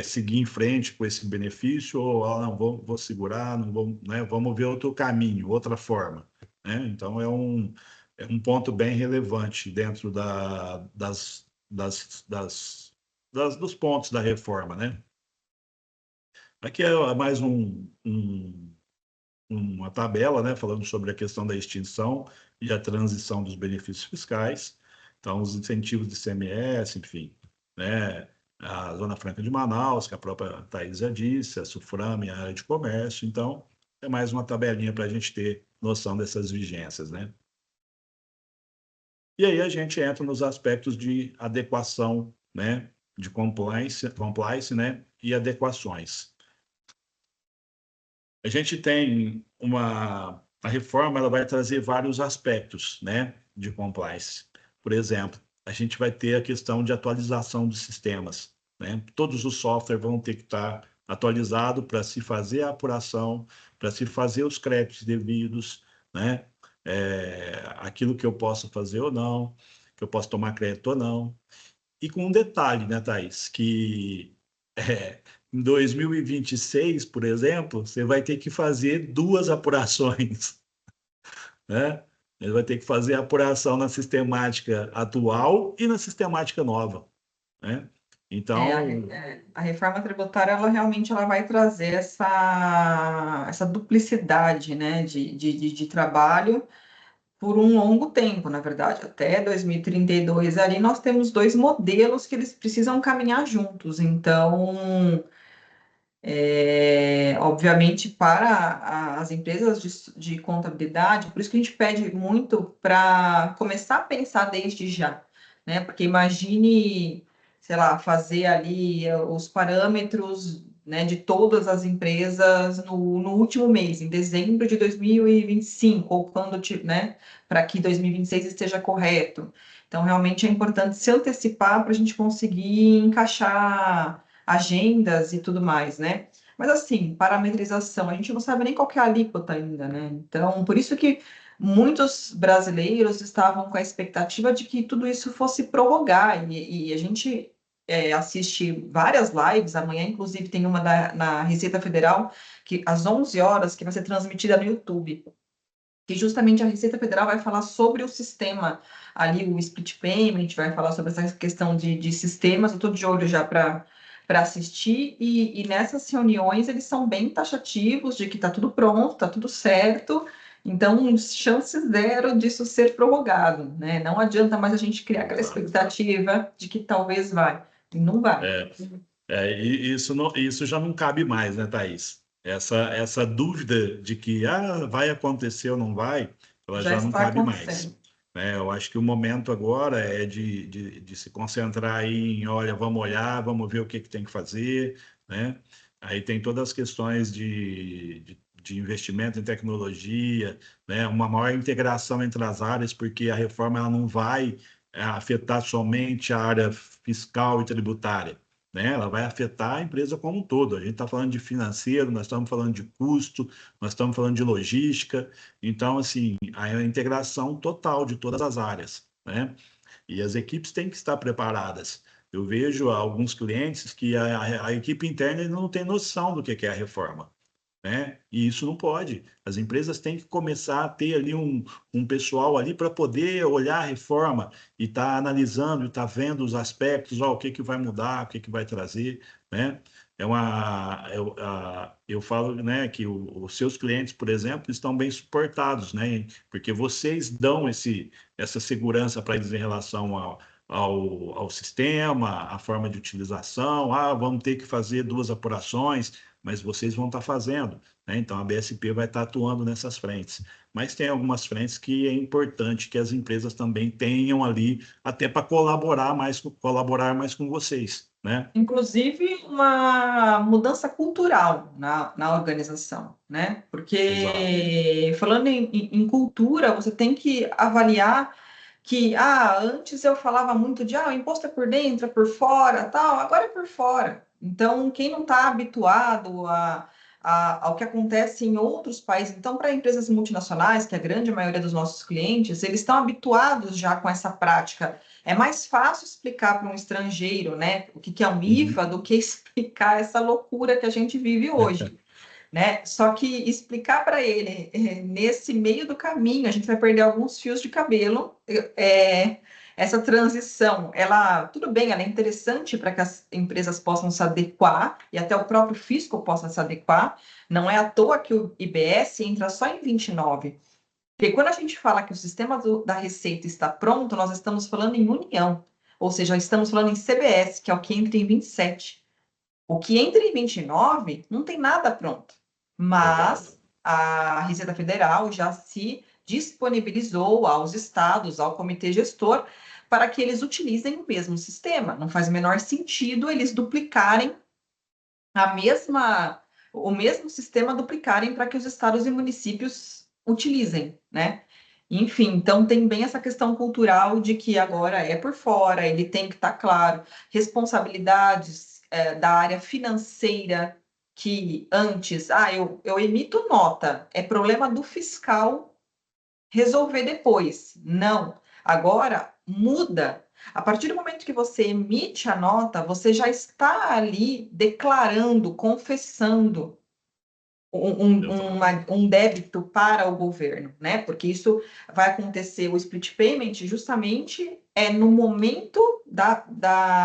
seguir em frente com esse benefício ou não, vou segurar, não vou, né? Vamos ver outro caminho, outra forma. Né? Então é um ponto bem relevante dentro dos pontos da reforma, né? Aqui é mais uma tabela, né, falando sobre a questão da extinção e a transição dos benefícios fiscais. Então, os incentivos de ICMS, enfim, né? A Zona Franca de Manaus, que a própria Thaís já disse, a SUFRAM e a área de comércio. Então, é mais uma tabelinha para a gente ter noção dessas vigências, né? E aí a gente entra nos aspectos de adequação, né, de compliance, né, e adequações. A gente tem a reforma, ela vai trazer vários aspectos, né, de compliance. Por exemplo, a gente vai ter a questão de atualização dos sistemas, né? Todos os softwares vão ter que estar atualizados para se fazer a apuração, para se fazer os créditos devidos, né? Aquilo que eu posso fazer ou não, que eu posso tomar crédito ou não. E com um detalhe, né, Thaís, que em 2026, por exemplo, você vai ter que fazer duas apurações, né? Ele vai ter que fazer a apuração na sistemática atual e na sistemática nova, né? Então, A reforma tributária, ela realmente vai trazer essa duplicidade, né, de trabalho por um longo tempo, na verdade, até 2032 ali nós temos dois modelos que eles precisam caminhar juntos. Então, obviamente, para as empresas de contabilidade, por isso que a gente pede muito para começar a pensar desde já, né? Porque imagine, sei lá, fazer ali os parâmetros né, de todas as empresas no último mês, em dezembro de 2025, ou quando, né, para que 2026 esteja correto. Então, realmente é importante se antecipar para a gente conseguir encaixar agendas e tudo mais, né? Mas, assim, parametrização, a gente não sabe nem qual que é a alíquota ainda, né? Então, por isso que muitos brasileiros estavam com a expectativa de que tudo isso fosse prorrogar, e a gente assiste várias lives, amanhã, inclusive, tem uma na Receita Federal, que às 11 horas, que vai ser transmitida no YouTube, que justamente a Receita Federal vai falar sobre o sistema ali, o split payment, vai falar sobre essa questão de sistemas. Eu estou de olho já para assistir, e nessas reuniões eles são bem taxativos de que está tudo pronto, está tudo certo, então chance zero disso ser prorrogado, né? Não adianta mais a gente criar aquela expectativa de que talvez vai, e não vai. E isso já não cabe mais, né, Thaís? Essa dúvida de que vai acontecer ou não vai, ela já não está cabe acontecendo. mais. Né? Eu acho que o momento agora é de se concentrar aí em, olha, vamos olhar, vamos ver o que tem que fazer, né? Aí tem todas as questões de investimento em tecnologia, né? Uma maior integração entre as áreas, porque a reforma ela não vai afetar somente a área fiscal e tributária, né? Ela vai afetar a empresa como um todo. A gente está falando de financeiro, nós estamos falando de custo, nós estamos falando de logística. Então, assim, a integração total de todas as áreas, né? E as equipes têm que estar preparadas. Eu vejo alguns clientes que a equipe interna não tem noção do que é a reforma, né? E isso não pode. As empresas têm que começar a ter ali um pessoal ali para poder olhar a reforma e estar analisando, e estar vendo os aspectos, o que vai mudar, o que vai trazer, né? Eu falo, né, que os seus clientes, por exemplo, estão bem suportados, né? Porque vocês dão essa segurança para eles em relação ao sistema, a forma de utilização. Vamos ter que fazer 2 apurações, mas vocês vão estar fazendo, né? Então, a BSP vai estar atuando nessas frentes. Mas tem algumas frentes que é importante que as empresas também tenham ali, até para colaborar mais com vocês, né? Inclusive, uma mudança cultural na organização, né? Exato. Porque, falando em cultura, você tem que avaliar que, antes eu falava muito de, o imposto é por dentro, é por fora, tal, agora é por fora. Então, quem não está habituado ao que acontece em outros países, então, para empresas multinacionais, que é a grande maioria dos nossos clientes, eles estão habituados já com essa prática. É mais fácil explicar para um estrangeiro, né, o que é um IVA do que explicar essa loucura que a gente vive hoje. Né? Só que explicar para ele, nesse meio do caminho, a gente vai perder alguns fios de cabelo. Essa transição, tudo bem, ela é interessante para que as empresas possam se adequar e até o próprio fisco possa se adequar. Não é à toa que o IBS entra só em 29. Porque quando a gente fala que o sistema da Receita está pronto, nós estamos falando em união. Ou seja, estamos falando em CBS, que é o que entra em 27. O que entra em 29 não tem nada pronto. Mas a Receita Federal já se disponibilizou aos estados, ao comitê gestor, para que eles utilizem o mesmo sistema. Não faz o menor sentido eles duplicarem o mesmo sistema, duplicarem para que os estados e municípios utilizem, né? Enfim, então tem bem essa questão cultural de que agora é por fora, ele tem que estar claro, responsabilidades da área financeira, que antes, eu emito nota, é problema do fiscal resolver depois. Não, agora muda. A partir do momento que você emite a nota, você já está ali declarando, confessando um débito para o governo, né? Porque isso vai acontecer, o split payment justamente no momento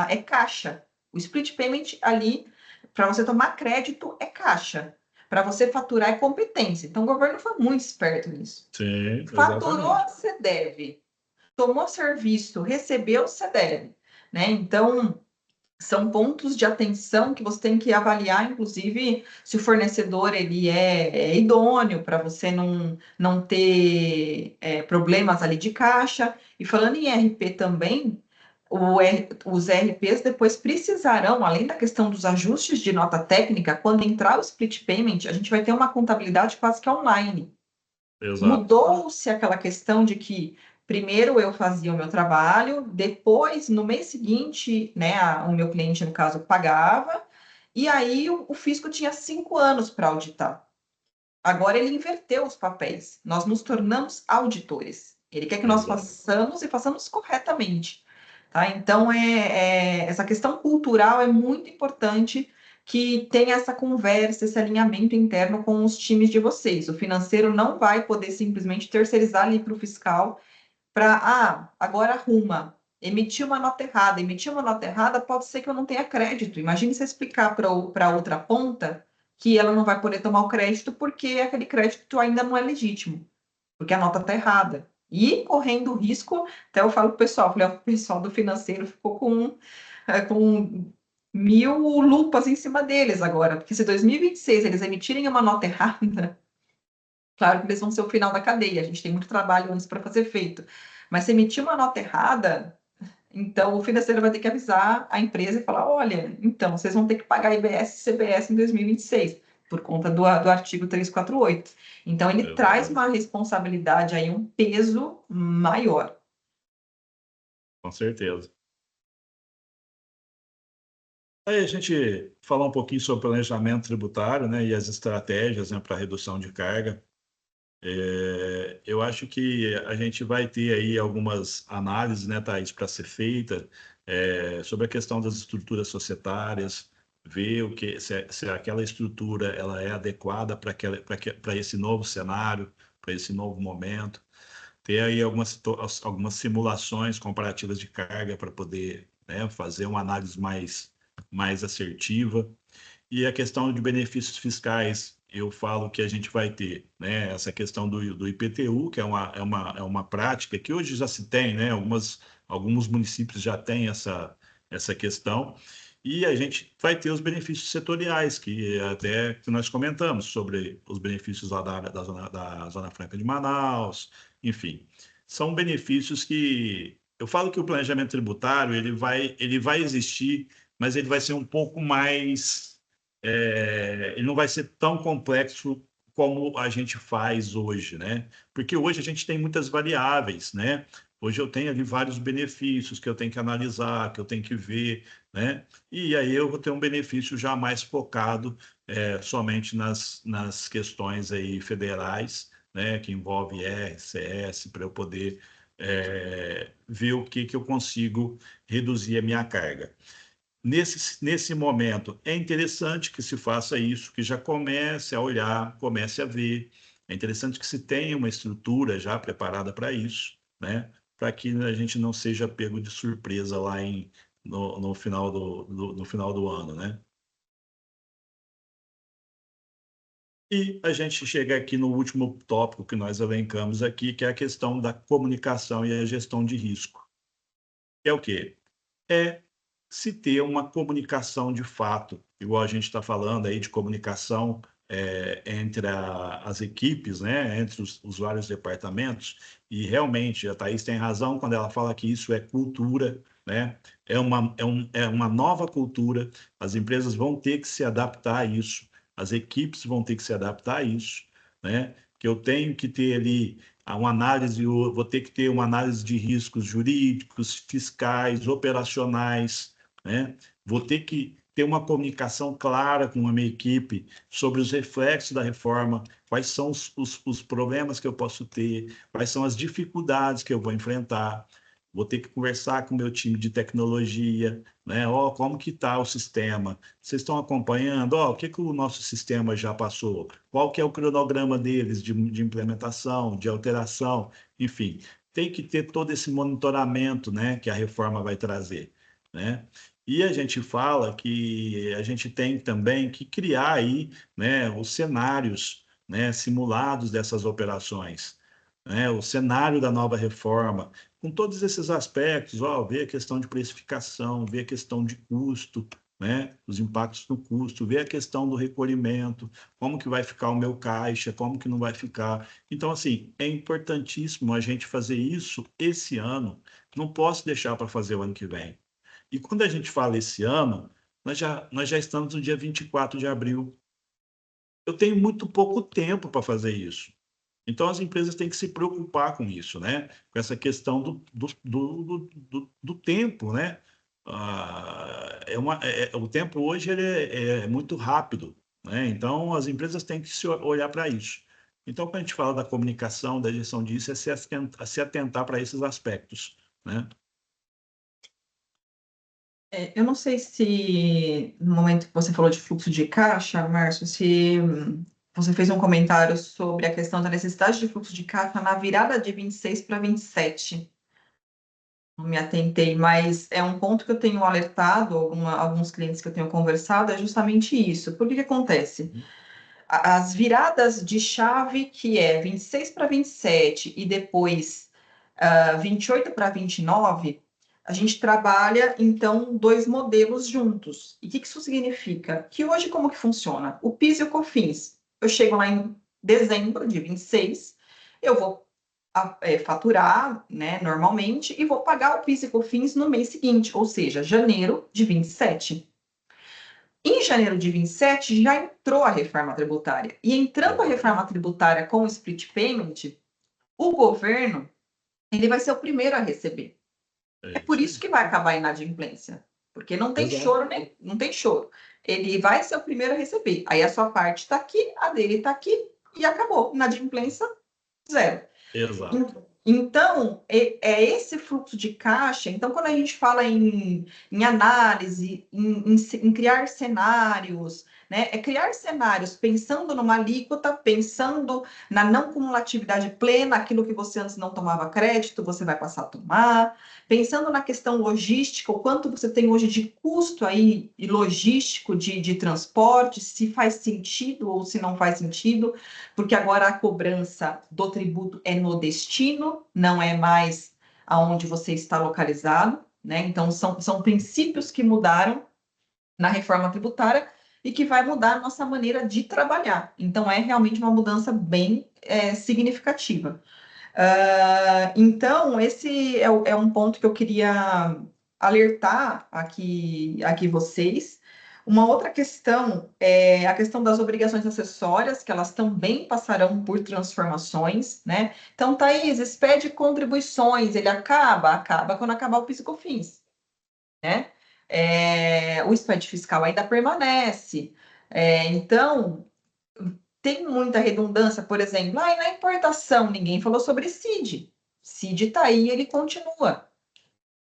é caixa. O split payment ali, para você tomar crédito, é caixa. Para você faturar é competência. Então, o governo foi muito esperto nisso. Sim, Faturou, exatamente. você deve. Tomou serviço, recebeu, você deve. Né? Então, são pontos de atenção que você tem que avaliar, inclusive, se o fornecedor ele é idôneo para você não ter problemas ali de caixa. E falando em RP também, os ERPs depois precisarão, além da questão dos ajustes de nota técnica, quando entrar o split payment, a gente vai ter uma contabilidade quase que online. Exato. Mudou-se aquela questão de que primeiro eu fazia o meu trabalho, depois, no mês seguinte, né, o meu cliente, no caso, pagava, e aí o fisco tinha 5 anos para auditar. Agora ele inverteu os papéis. Nós nos tornamos auditores. Ele quer que nós Exato. façamos e façamos corretamente. Tá? Então, essa questão cultural é muito importante que tenha essa conversa, esse alinhamento interno com os times de vocês. O financeiro não vai poder simplesmente terceirizar ali para o fiscal para, agora arruma. Emitiu uma nota errada, pode ser que eu não tenha crédito. Imagine você explicar para outra ponta que ela não vai poder tomar o crédito porque aquele crédito ainda não é legítimo, porque a nota está errada. E correndo risco, até eu falo para o pessoal, falei, o pessoal do financeiro ficou com 1000 lupas em cima deles agora, porque se 2026 eles emitirem uma nota errada, claro que eles vão ser o final da cadeia, a gente tem muito trabalho antes para fazer feito, mas se emitir uma nota errada, então o financeiro vai ter que avisar a empresa e falar, olha, então vocês vão ter que pagar IBS e CBS em 2026, por conta do artigo 348. Então ele traz uma responsabilidade aí, um peso maior. Com certeza. Aí a gente falar um pouquinho sobre planejamento tributário, né, e as estratégias, né, para redução de carga. Eu acho que a gente vai ter aí algumas análises, né, Thaís, para ser feita sobre a questão das estruturas societárias, ver se aquela estrutura ela é adequada para esse novo cenário, para esse novo momento. Ter aí algumas simulações comparativas de carga para poder, né, fazer uma análise mais assertiva. E a questão de benefícios fiscais, eu falo que a gente vai ter, né, essa questão do IPTU, que é uma prática que hoje já se tem, né, alguns municípios já têm essa questão, e a gente vai ter os benefícios setoriais, que até que nós comentamos sobre os benefícios lá da Zona Franca de Manaus, enfim. São benefícios que eu falo que o planejamento tributário ele vai existir, mas ele vai ser um pouco mais ele não vai ser tão complexo como a gente faz hoje, né? Porque hoje a gente tem muitas variáveis, né? Hoje eu tenho ali vários benefícios que eu tenho que analisar, que eu tenho que ver, né? E aí eu vou ter um benefício já mais focado somente nas questões aí federais, né? Que envolve IR, CS, para eu poder ver o que eu consigo reduzir a minha carga. Nesse momento, é interessante que se faça isso, que já comece a olhar, comece a ver. É interessante que se tenha uma estrutura já preparada para isso, né? Para que a gente não seja pego de surpresa lá no final no final do ano, né? E a gente chega aqui no último tópico que nós elencamos aqui, que é a questão da comunicação e a gestão de risco. É o quê? É se ter uma comunicação de fato, igual a gente está falando aí de comunicação entre as equipes, né, entre os vários departamentos, e realmente a Thaís tem razão quando ela fala que isso é cultura, né, é uma nova cultura, as empresas vão ter que se adaptar a isso, as equipes vão ter que se adaptar a isso, né, que eu tenho que ter ali uma análise, eu vou ter que ter uma análise de riscos jurídicos, fiscais, operacionais, né? Vou ter que ter uma comunicação clara com a minha equipe sobre os reflexos da reforma, quais são os problemas que eu posso ter, quais são as dificuldades que eu vou enfrentar. Vou ter que conversar com o meu time de tecnologia, né? Ó, como que está o sistema? Vocês estão acompanhando? Ó, o que o nosso sistema já passou? Qual que é o cronograma deles de implementação, de alteração? Enfim, tem que ter todo esse monitoramento, né, que a reforma vai trazer, né? E a gente fala que a gente tem também que criar aí, né, os cenários, né, simulados dessas operações, né, o cenário da nova reforma, com todos esses aspectos, ó, ver a questão de precificação, ver a questão de custo, né, os impactos no custo, ver a questão do recolhimento, como que vai ficar o meu caixa, como que não vai ficar. Então, assim, é importantíssimo a gente fazer isso esse ano, não posso deixar para fazer o ano que vem. E quando a gente fala esse ano, nós já estamos no dia 24 de abril. Eu tenho muito pouco tempo para fazer isso. Então, as empresas têm que se preocupar com isso, né? Com essa questão do tempo, né? O tempo hoje ele é muito rápido, né? Então, as empresas têm que se olhar para isso. Então, quando a gente fala da comunicação, da gestão disso, é se atentar para esses aspectos, né? Eu não sei se no momento que você falou de fluxo de caixa, Márcio, se você fez um comentário sobre a questão da necessidade de fluxo de caixa na virada de 26 para 27. Não me atentei, mas é um ponto que eu tenho alertado alguns clientes que eu tenho conversado, é justamente isso. Por que que acontece? As viradas de chave, que é 26 para 27 e depois 28 para 29, a gente trabalha, então, dois modelos juntos. E o que isso significa? Que hoje, como que funciona? O PIS e o COFINS. Eu chego lá em dezembro de 26, eu vou faturar, né, normalmente, e vou pagar o PIS e COFINS no mês seguinte, ou seja, janeiro de 27. Em janeiro de 27 já entrou a reforma tributária. E entrando a reforma tributária com o split payment, o governo ele vai ser o primeiro a receber. É por isso que vai acabar a inadimplência, porque não tem choro, né? Não tem choro. Ele vai ser o primeiro a receber. Aí a sua parte está aqui, a dele está aqui e acabou. Inadimplência, zero. Exato. Então, é esse fluxo de caixa. Então, quando a gente fala em análise, em criar cenários, né? É criar cenários pensando numa alíquota, pensando na não cumulatividade plena, aquilo que você antes não tomava crédito, você vai passar a tomar. Pensando na questão logística, o quanto você tem hoje de custo aí e logístico de transporte, se faz sentido ou se não faz sentido, porque agora a cobrança do tributo é no destino, não é mais aonde você está localizado, né? Então, são princípios que mudaram na reforma tributária e que vai mudar a nossa maneira de trabalhar. Então, é realmente uma mudança bem significativa. Então, esse é um ponto que eu queria alertar aqui vocês. Uma outra questão é a questão das obrigações acessórias, que elas também passarão por transformações, né? Então, Thaís, expede contribuições, ele acaba quando acabar o PIS e COFINS, né? O SPED fiscal ainda permanece. Então, tem muita redundância, por exemplo, na importação, ninguém falou sobre CID. CID está aí, ele continua,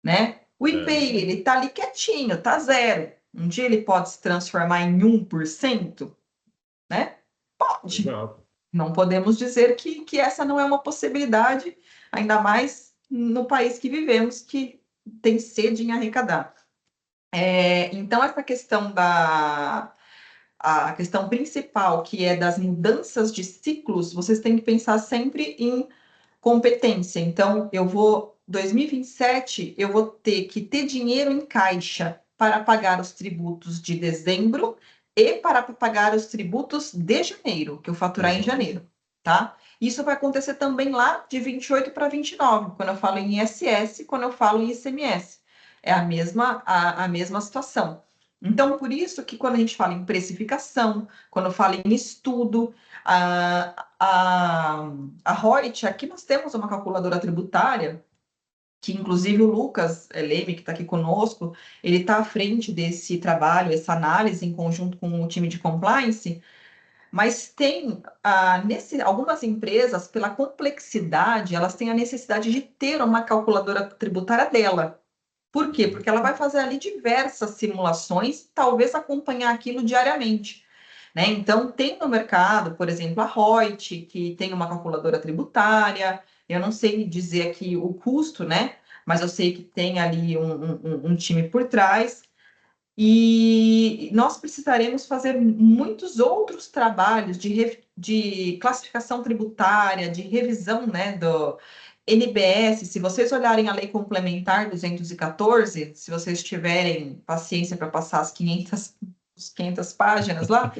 né? O IPI, ele está ali quietinho, está zero. Um dia ele pode se transformar em 1%, né? Pode. Não podemos dizer que essa não é uma possibilidade, ainda mais no país que vivemos, que tem sede em arrecadar. Então, essa questão a questão principal, que é das mudanças de ciclos, vocês têm que pensar sempre em competência. Então, 2027, eu vou ter que ter dinheiro em caixa para pagar os tributos de dezembro e para pagar os tributos de janeiro, que eu faturar em janeiro, tá? Isso vai acontecer também lá de 28 para 29, quando eu falo em ISS, quando eu falo em ICMS. É a mesma situação. Então, por isso que quando a gente fala em precificação, quando fala em estudo, a Reut, aqui nós temos uma calculadora tributária, que inclusive o Lucas Leme, que está aqui conosco, ele está à frente desse trabalho, essa análise em conjunto com o time de compliance, mas tem, algumas empresas, pela complexidade, elas têm a necessidade de ter uma calculadora tributária dela. Por quê? Porque ela vai fazer ali diversas simulações, talvez acompanhar aquilo diariamente, né? Então, tem no mercado, por exemplo, a Reut, que tem uma calculadora tributária, eu não sei dizer aqui o custo, né? Mas eu sei que tem ali um time por trás, e nós precisaremos fazer muitos outros trabalhos de classificação tributária, de revisão, né, NBS, se vocês olharem a Lei Complementar 214, se vocês tiverem paciência para passar as 500 páginas lá,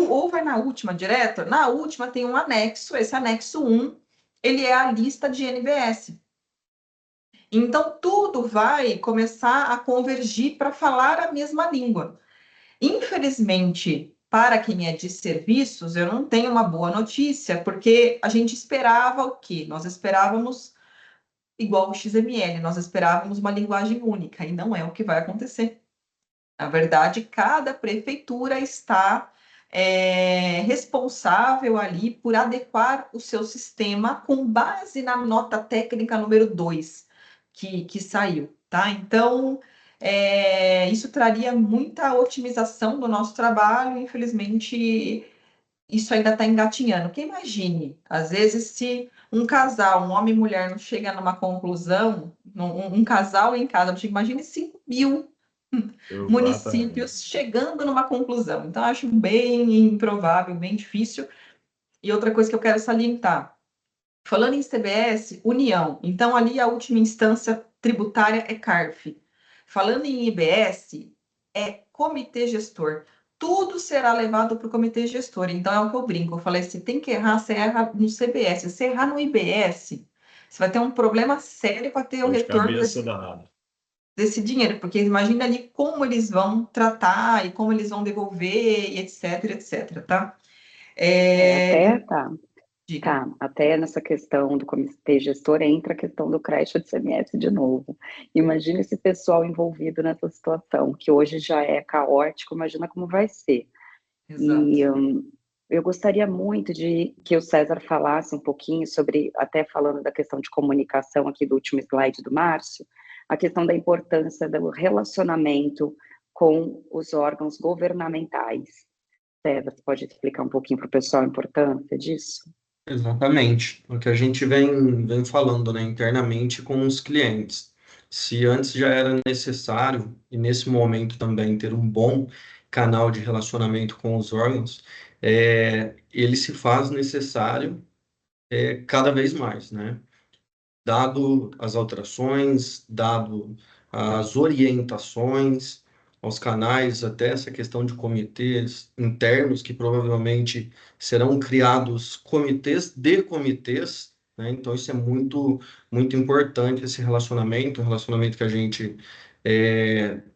ou vai na última direto, na última tem um anexo, esse anexo 1, ele é a lista de NBS. Então, tudo vai começar a convergir para falar a mesma língua. Infelizmente, para quem é de serviços, eu não tenho uma boa notícia, porque a gente esperava o quê? Nós esperávamos igual o XML, nós esperávamos uma linguagem única, e não é o que vai acontecer. Na verdade, cada prefeitura está responsável ali por adequar o seu sistema com base na nota técnica número 2 que saiu, tá? Então, isso traria muita otimização do nosso trabalho, infelizmente, isso ainda está engatinhando. Porque imagine, às vezes, se um casal, um homem e mulher, não chega numa conclusão, um casal em casa, imagine 5.000 municípios chegando numa conclusão. Então, acho bem improvável, bem difícil. E outra coisa que eu quero salientar, falando em CBS, União. Então, ali a última instância tributária é CARF. Falando em IBS, é Comitê Gestor. Tudo será levado para o Comitê Gestor. Então, é o que eu brinco. Eu falei, se tem que errar, você erra no CBS. Se errar no IBS, você vai ter um problema sério para ter o retorno desse dinheiro. Porque imagina ali como eles vão tratar e como eles vão devolver, e etc, etc, tá? Até nessa questão do comitê gestor entra a questão do crédito de ICMS de novo. Imagina esse pessoal envolvido nessa situação, que hoje já é caótico, imagina como vai ser. Exato. E eu gostaria muito de que o César falasse um pouquinho sobre, até falando da questão de comunicação aqui do último slide do Márcio, a questão da importância do relacionamento com os órgãos governamentais. César, você pode explicar um pouquinho para o pessoal a importância disso? Exatamente, o que a gente vem falando, né, internamente com os clientes. Se antes já era necessário, e nesse momento também, ter um bom canal de relacionamento com os órgãos, ele se faz necessário cada vez mais, né? Dado as alterações, dado as orientações aos canais, até essa questão de comitês internos, que provavelmente serão criados comitês de comitês, né? Então, isso é muito, muito importante, esse relacionamento, um relacionamento que a gente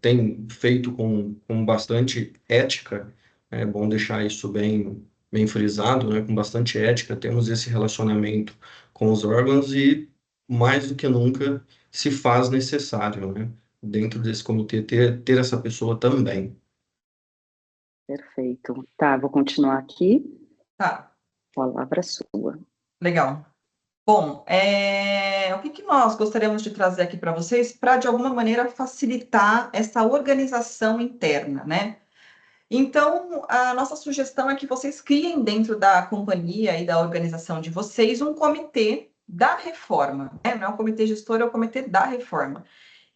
tem feito com bastante ética, é bom deixar isso bem frisado, né? Com bastante ética, temos esse relacionamento com os órgãos e, mais do que nunca, se faz necessário, né? Dentro desse comitê, ter essa pessoa também. Perfeito. Tá, vou continuar aqui. Tá. Palavra sua. Legal. Bom, o que nós gostaríamos de trazer aqui para vocês para, de alguma maneira, facilitar essa organização interna, né? Então, a nossa sugestão é que vocês criem dentro da companhia e da organização de vocês um comitê da reforma, né? Não é o comitê gestor, é o comitê da reforma.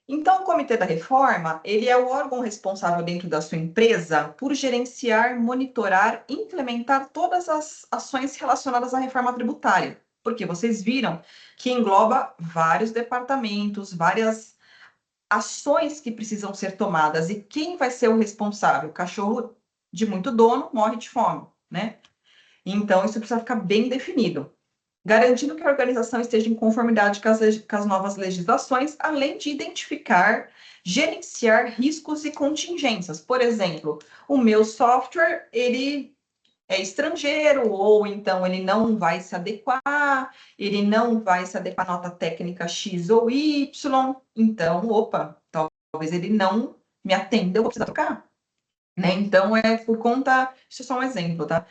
Então, o Comitê da Reforma, ele é o órgão responsável dentro da sua empresa por gerenciar, monitorar, implementar todas as ações relacionadas à reforma tributária. Porque vocês viram que engloba vários departamentos, várias ações que precisam ser tomadas. E quem vai ser o responsável? O cachorro de muito dono morre de fome, né? Então, isso precisa ficar bem definido, garantindo que a organização esteja em conformidade com as novas legislações, além de identificar, gerenciar riscos e contingências. Por exemplo, o meu software, ele é estrangeiro, ou então ele não vai se adequar à nota técnica X ou Y, então, opa, talvez ele não me atenda, eu vou precisar trocar. Né? Então, por conta, isso é só um exemplo, tá?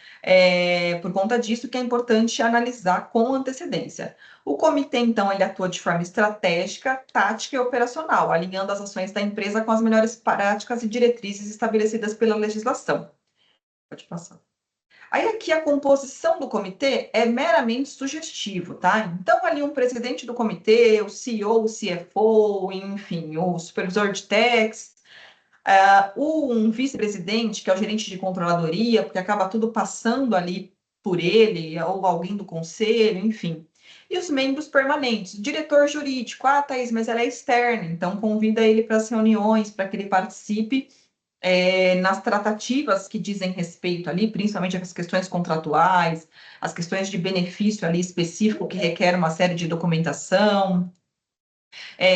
Por conta disso que é importante analisar com antecedência. O comitê, então, ele atua de forma estratégica, tática e operacional, alinhando as ações da empresa com as melhores práticas e diretrizes estabelecidas pela legislação. Pode passar. Aí, aqui, a composição do comitê é meramente sugestivo, tá? Então, ali, um presidente do comitê, o CEO, o CFO, enfim, o supervisor de tax, um vice-presidente, que é o gerente de controladoria, porque acaba tudo passando ali por ele, ou alguém do conselho, enfim. E os membros permanentes, diretor jurídico, Thaís, mas ela é externa, então convida ele para as reuniões, para que ele participe nas tratativas que dizem respeito ali, principalmente as questões contratuais, as questões de benefício ali específico que requer uma série de documentação.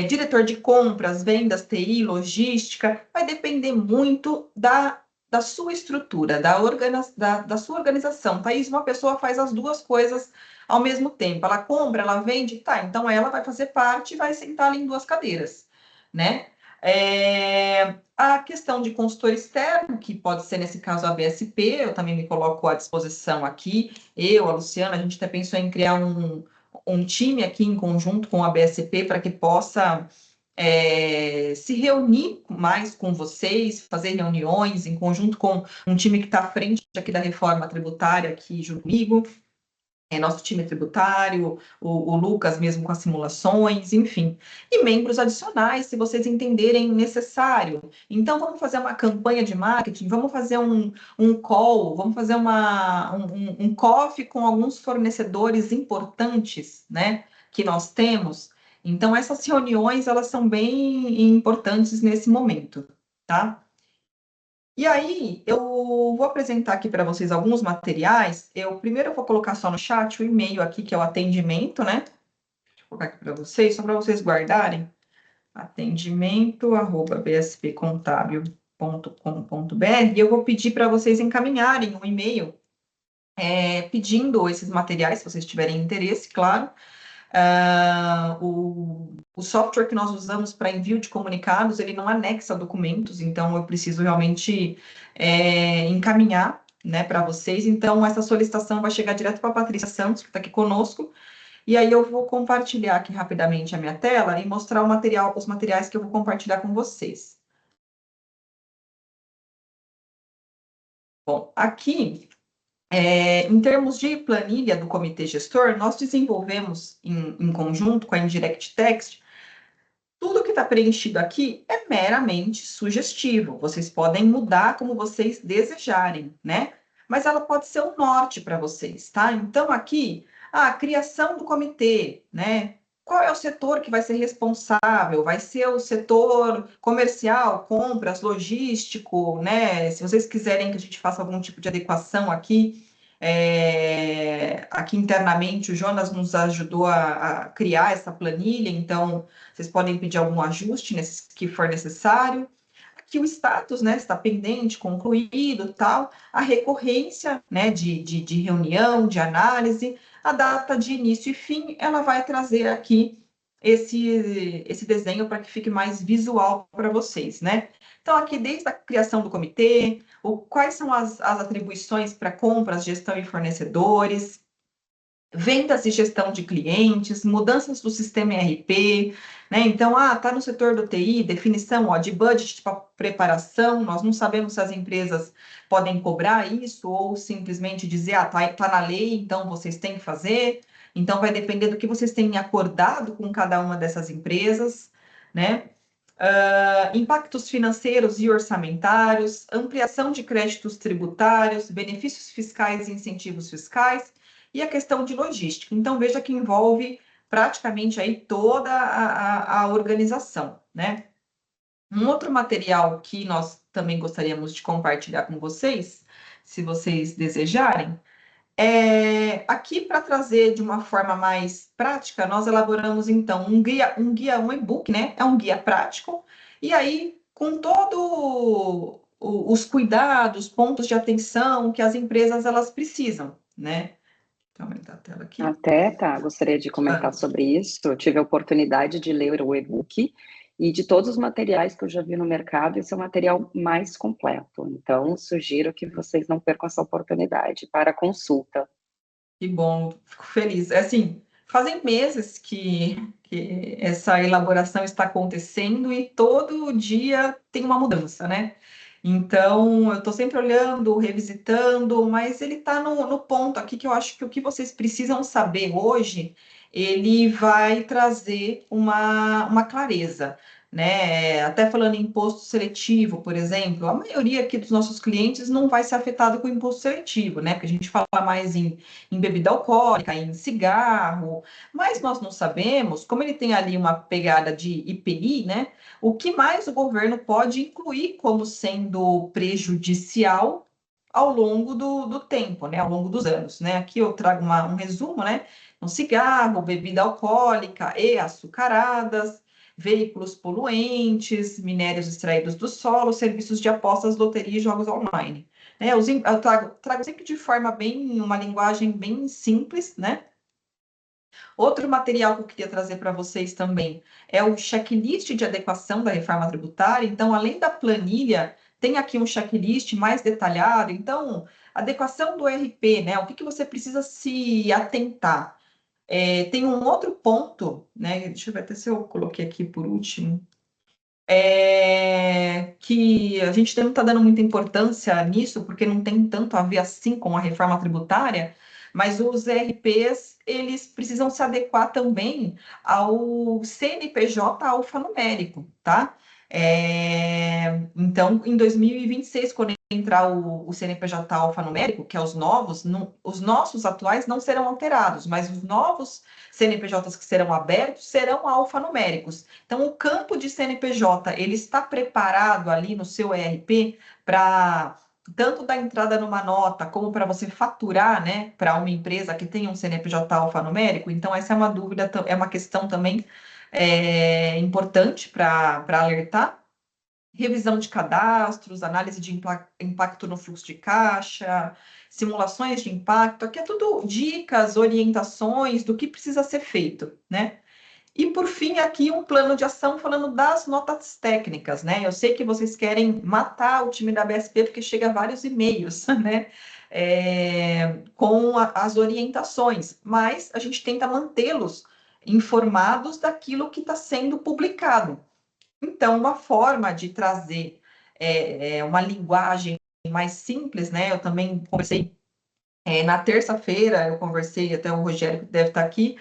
Diretor de compras, vendas, TI, logística, vai depender muito da sua estrutura, da sua organização. Thaís, uma pessoa faz as duas coisas ao mesmo tempo. Ela compra, ela vende, tá, então ela vai fazer parte e vai sentar ali em duas cadeiras, né? A questão de consultor externo, que pode ser, nesse caso, a BSP, eu também me coloco à disposição aqui. A Luciana, a gente até pensou em criar um time aqui em conjunto com a BSP para que possa se reunir mais com vocês, fazer reuniões em conjunto com um time que está à frente aqui da reforma tributária aqui junto comigo, nosso time tributário, o Lucas mesmo com as simulações, enfim. E membros adicionais, se vocês entenderem necessário. Então, vamos fazer uma campanha de marketing, vamos fazer um call, vamos fazer um coffee com alguns fornecedores importantes, né, que nós temos. Então, essas reuniões, elas são bem importantes nesse momento, tá? E aí, eu vou apresentar aqui para vocês alguns materiais. Primeiro eu vou colocar só no chat o e-mail aqui, que é o atendimento, né? Deixa eu colocar aqui para vocês, só para vocês guardarem. atendimento@bspcontábil.com.br. E eu vou pedir para vocês encaminharem um e-mail pedindo esses materiais, se vocês tiverem interesse, claro. O software que nós usamos para envio de comunicados, ele não anexa documentos, então eu preciso realmente encaminhar, né, para vocês. Então, essa solicitação vai chegar direto para a Patrícia Santos, que está aqui conosco, e aí eu vou compartilhar aqui rapidamente a minha tela e mostrar os materiais que eu vou compartilhar com vocês. Bom, aqui... em termos de planilha do comitê gestor, nós desenvolvemos em conjunto com a Indirect Text, tudo que está preenchido aqui é meramente sugestivo, vocês podem mudar como vocês desejarem, né? Mas ela pode ser um norte para vocês, tá? Então, aqui, a criação do comitê, né? Qual é o setor que vai ser responsável? Vai ser o setor comercial, compras, logístico, né? Se vocês quiserem que a gente faça algum tipo de adequação aqui, aqui internamente, o Jonas nos ajudou a criar essa planilha, então vocês podem pedir algum ajuste que for necessário. Aqui o status, né, está pendente, concluído, tal. A recorrência, né, de reunião, de análise, a data de início e fim, ela vai trazer aqui esse desenho para que fique mais visual para vocês, né? Então, aqui desde a criação do comitê, quais são as atribuições para compras, gestão e fornecedores, vendas e gestão de clientes, mudanças do sistema ERP, né? Então, tá no setor do TI, definição, de budget para preparação, nós não sabemos se as empresas podem cobrar isso ou simplesmente dizer, tá na lei, então vocês têm que fazer. Então, vai depender do que vocês têm acordado com cada uma dessas empresas, né? Impactos financeiros e orçamentários, ampliação de créditos tributários, benefícios fiscais e incentivos fiscais, e a questão de logística. Então, veja que envolve praticamente aí toda a organização, né? Um outro material que nós também gostaríamos de compartilhar com vocês, se vocês desejarem, aqui para trazer de uma forma mais prática, nós elaboramos, então, um e-book, né? É um guia prático, e aí, com todo os cuidados, pontos de atenção que as empresas, elas precisam, né? Deixa eu aumentar a tela aqui. Até, gostaria de comentar sobre isso. Eu tive a oportunidade de ler o e-book e de todos os materiais que eu já vi no mercado, esse é o material mais completo. Então, sugiro que vocês não percam essa oportunidade para consulta. Que bom, fico feliz. Assim, fazem meses que essa elaboração está acontecendo e todo dia tem uma mudança, né? Então, eu estou sempre olhando, revisitando, mas ele está no ponto aqui que eu acho que o que vocês precisam saber hoje, ele vai trazer uma clareza. né? Até falando em imposto seletivo, por exemplo, a maioria aqui dos nossos clientes não vai ser afetado com imposto seletivo, né? Porque a gente fala mais em bebida alcoólica, em cigarro, mas nós não sabemos, como ele tem ali uma pegada de IPI, né? O que mais o governo pode incluir como sendo prejudicial ao longo do tempo, né? Ao longo dos anos, né? Aqui eu trago um resumo, né? Um cigarro, bebida alcoólica e açucaradas, veículos poluentes, minérios extraídos do solo, serviços de apostas, loteria e jogos online. Eu trago sempre de forma uma linguagem bem simples, né? Outro material que eu queria trazer para vocês também é o checklist de adequação da reforma tributária. Então, além da planilha, tem aqui um checklist mais detalhado. Então, adequação do RP, né? O que você precisa se atentar? Tem um outro ponto, né? Deixa eu ver até se eu coloquei aqui por último. Que a gente não está dando muita importância nisso, porque não tem tanto a ver assim com a reforma tributária, mas os ERPs, eles precisam se adequar também ao CNPJ alfanumérico, tá? Então, em 2026, quando entrar o CNPJ alfanumérico, que é os novos, os nossos atuais não serão alterados, mas os novos CNPJs que serão abertos serão alfanuméricos. Então, o campo de CNPJ, ele está preparado ali no seu ERP para tanto dar entrada numa nota, como para você faturar, né, para uma empresa que tem um CNPJ alfanumérico. Então, essa é uma dúvida, é uma questão também importante para alertar. Revisão de cadastros, análise de impacto no fluxo de caixa, simulações de impacto, aqui é tudo dicas, orientações do que precisa ser feito, né? E, por fim, aqui um plano de ação falando das notas técnicas, né? Eu sei que vocês querem matar o time da BSP, porque chega vários e-mails, né? Com as orientações, mas a gente tenta mantê-los informados daquilo que está sendo publicado. Então, uma forma de trazer uma linguagem mais simples, né? Eu também conversei na terça-feira, eu conversei, até o Rogério que deve estar aqui,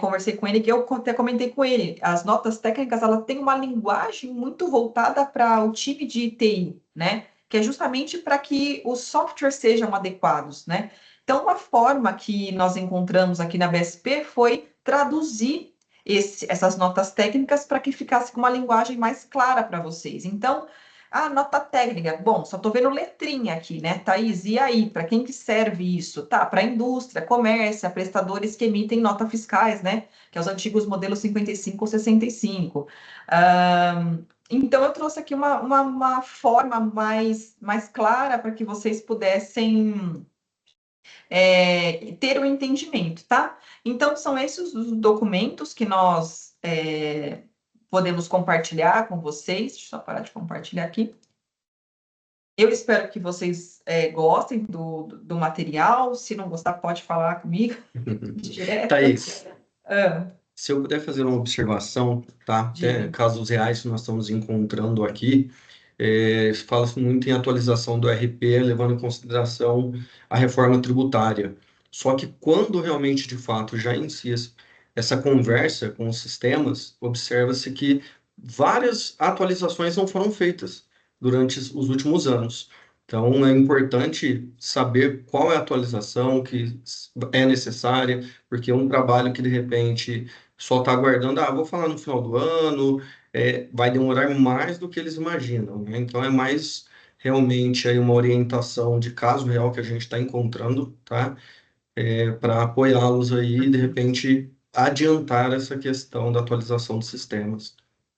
conversei com ele, que eu até comentei com ele, as notas técnicas, ela tem uma linguagem muito voltada para o time de TI, né? Que é justamente para que os softwares sejam adequados, né? Então, uma forma que nós encontramos aqui na BSP foi traduzir essas notas técnicas para que ficasse com uma linguagem mais clara para vocês. Então, a nota técnica, bom, só estou vendo letrinha aqui, né, Thaís? E aí, para quem que serve isso? Tá, para indústria, comércio, prestadores que emitem notas fiscais, né? Que é os antigos modelos 55 ou 65. Então, eu trouxe aqui uma forma mais clara para que vocês pudessem ter o entendimento, tá? Então, são esses os documentos que nós podemos compartilhar com vocês. Deixa eu só parar de compartilhar aqui. Eu espero que vocês gostem do material. Se não gostar, pode falar comigo direto. Thaís, se eu puder fazer uma observação, tá? Até casos reais que nós estamos encontrando aqui, fala-se muito em atualização do RP, levando em consideração a reforma tributária. Só que quando realmente, de fato, já inicia essa conversa com os sistemas, observa-se que várias atualizações não foram feitas durante os últimos anos. Então, é importante saber qual é a atualização que é necessária, porque é um trabalho que, de repente, só está aguardando, vou falar no final do ano, vai demorar mais do que eles imaginam, né? Então, é mais realmente aí uma orientação de caso real que a gente está encontrando, tá? Para apoiá-los aí e, de repente, adiantar essa questão da atualização dos sistemas.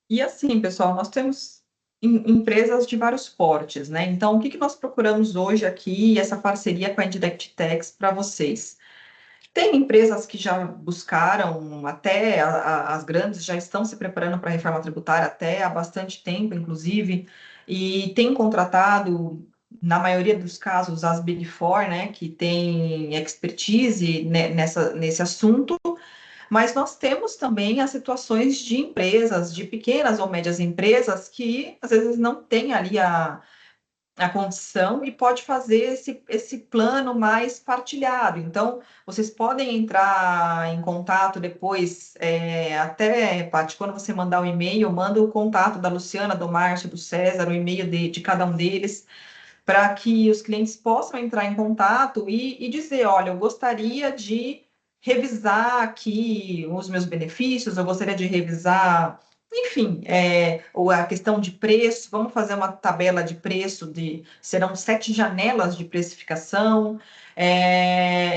E assim, pessoal, nós temos empresas de vários portes, né? Então, o que nós procuramos hoje aqui, essa parceria com a Indirect Tax para vocês? Tem empresas que já buscaram, até as grandes já estão se preparando para a reforma tributária até há bastante tempo, inclusive, e tem contratado, na maioria dos casos, as Big Four, né, que tem expertise nesse assunto, mas nós temos também as situações de empresas, de pequenas ou médias empresas, que às vezes não têm ali a condição e pode fazer esse plano mais partilhado. Então, vocês podem entrar em contato depois, até, Paty, quando você mandar o e-mail, manda o contato da Luciana, do Márcio, do César, o e-mail de cada um deles, para que os clientes possam entrar em contato e dizer, olha, eu gostaria de revisar aqui os meus benefícios, eu gostaria de revisar, enfim, ou a questão de preço, vamos fazer uma tabela de preço, serão 7 janelas de precificação.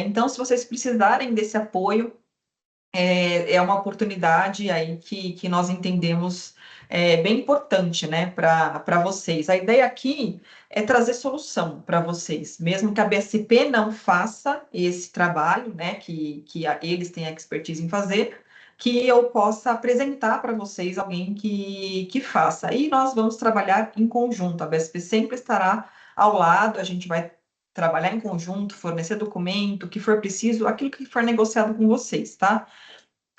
Então, se vocês precisarem desse apoio, é uma oportunidade aí que nós entendemos bem importante, né, para vocês. A ideia aqui é trazer solução para vocês, mesmo que a BSP não faça esse trabalho, né, que eles têm expertise em fazer, que eu possa apresentar para vocês alguém que faça. E nós vamos trabalhar em conjunto, a BSP sempre estará ao lado, a gente vai trabalhar em conjunto, fornecer documento, o que for preciso, aquilo que for negociado com vocês, tá?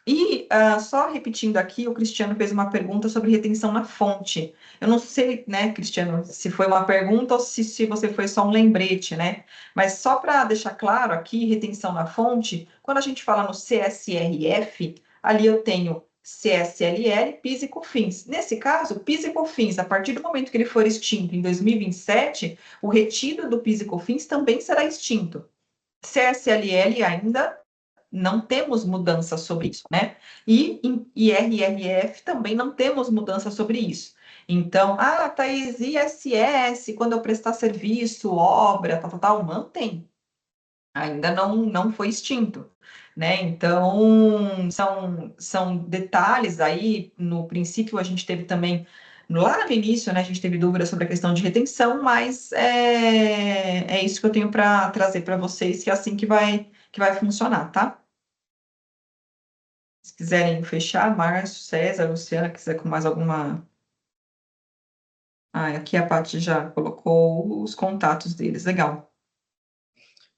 E só repetindo aqui, o Cristiano fez uma pergunta sobre retenção na fonte. Eu não sei, né, Cristiano, se foi uma pergunta ou se você foi só um lembrete, né? Mas só para deixar claro aqui, retenção na fonte, quando a gente fala no CSRF, ali eu tenho CSLL, PIS e COFINS. Nesse caso, PIS e COFINS, a partir do momento que ele for extinto em 2027, o retido do PIS e COFINS também será extinto. CSLL ainda não temos mudança sobre isso, né? E em IRRF também não temos mudança sobre isso. Então, Thaís, ISS, quando eu prestar serviço, obra, tal, mantém. Ainda não foi extinto, né? Então, são detalhes aí, no princípio a gente teve também, lá no início, né, a gente teve dúvida sobre a questão de retenção, mas é isso que eu tenho para trazer para vocês, que é assim que vai funcionar, tá? Se quiserem fechar, Márcio, César, Luciana, quiser com mais alguma... aqui a Paty já colocou os contatos deles, legal.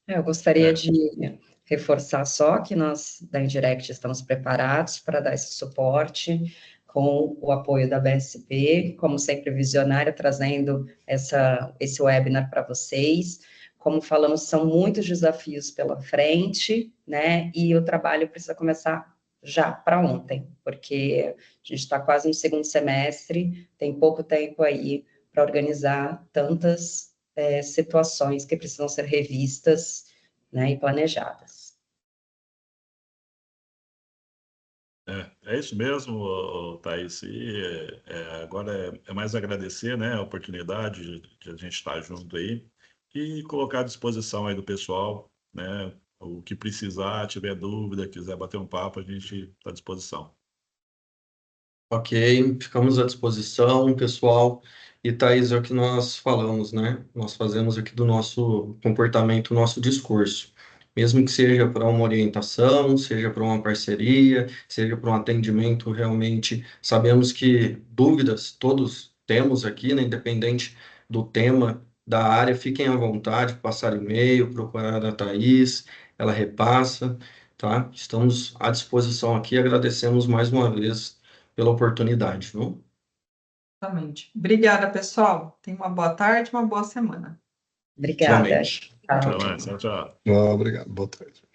Eu gostaria de reforçar só que nós, da Indirect, estamos preparados para dar esse suporte com o apoio da BSP, como sempre visionária, trazendo esse webinar para vocês. Como falamos, são muitos desafios pela frente, né, e o trabalho precisa começar já para ontem, porque a gente está quase no segundo semestre, tem pouco tempo aí para organizar tantas situações que precisam ser revistas, né, e planejadas. É isso mesmo, Thaís. E, agora é mais agradecer, né, a oportunidade de a gente estar junto aí e colocar à disposição aí do pessoal, né, o que precisar, tiver dúvida, quiser bater um papo, a gente está à disposição. Ok, ficamos à disposição, pessoal. E, Thaís, é o que nós falamos, né? Nós fazemos aqui do nosso comportamento, nosso discurso. Mesmo que seja para uma orientação, seja para uma parceria, seja para um atendimento, realmente sabemos que dúvidas todos temos aqui, né? Independente do tema, da área, fiquem à vontade, passar e-mail, procurar a Thaís, ela repassa, tá? Estamos à disposição aqui, agradecemos mais uma vez pela oportunidade, viu? Exatamente. Obrigada, pessoal. Tenha uma boa tarde, uma boa semana. Obrigada. Igualmente. Tchau. Até mais, tchau, tchau. Obrigado, boa tarde.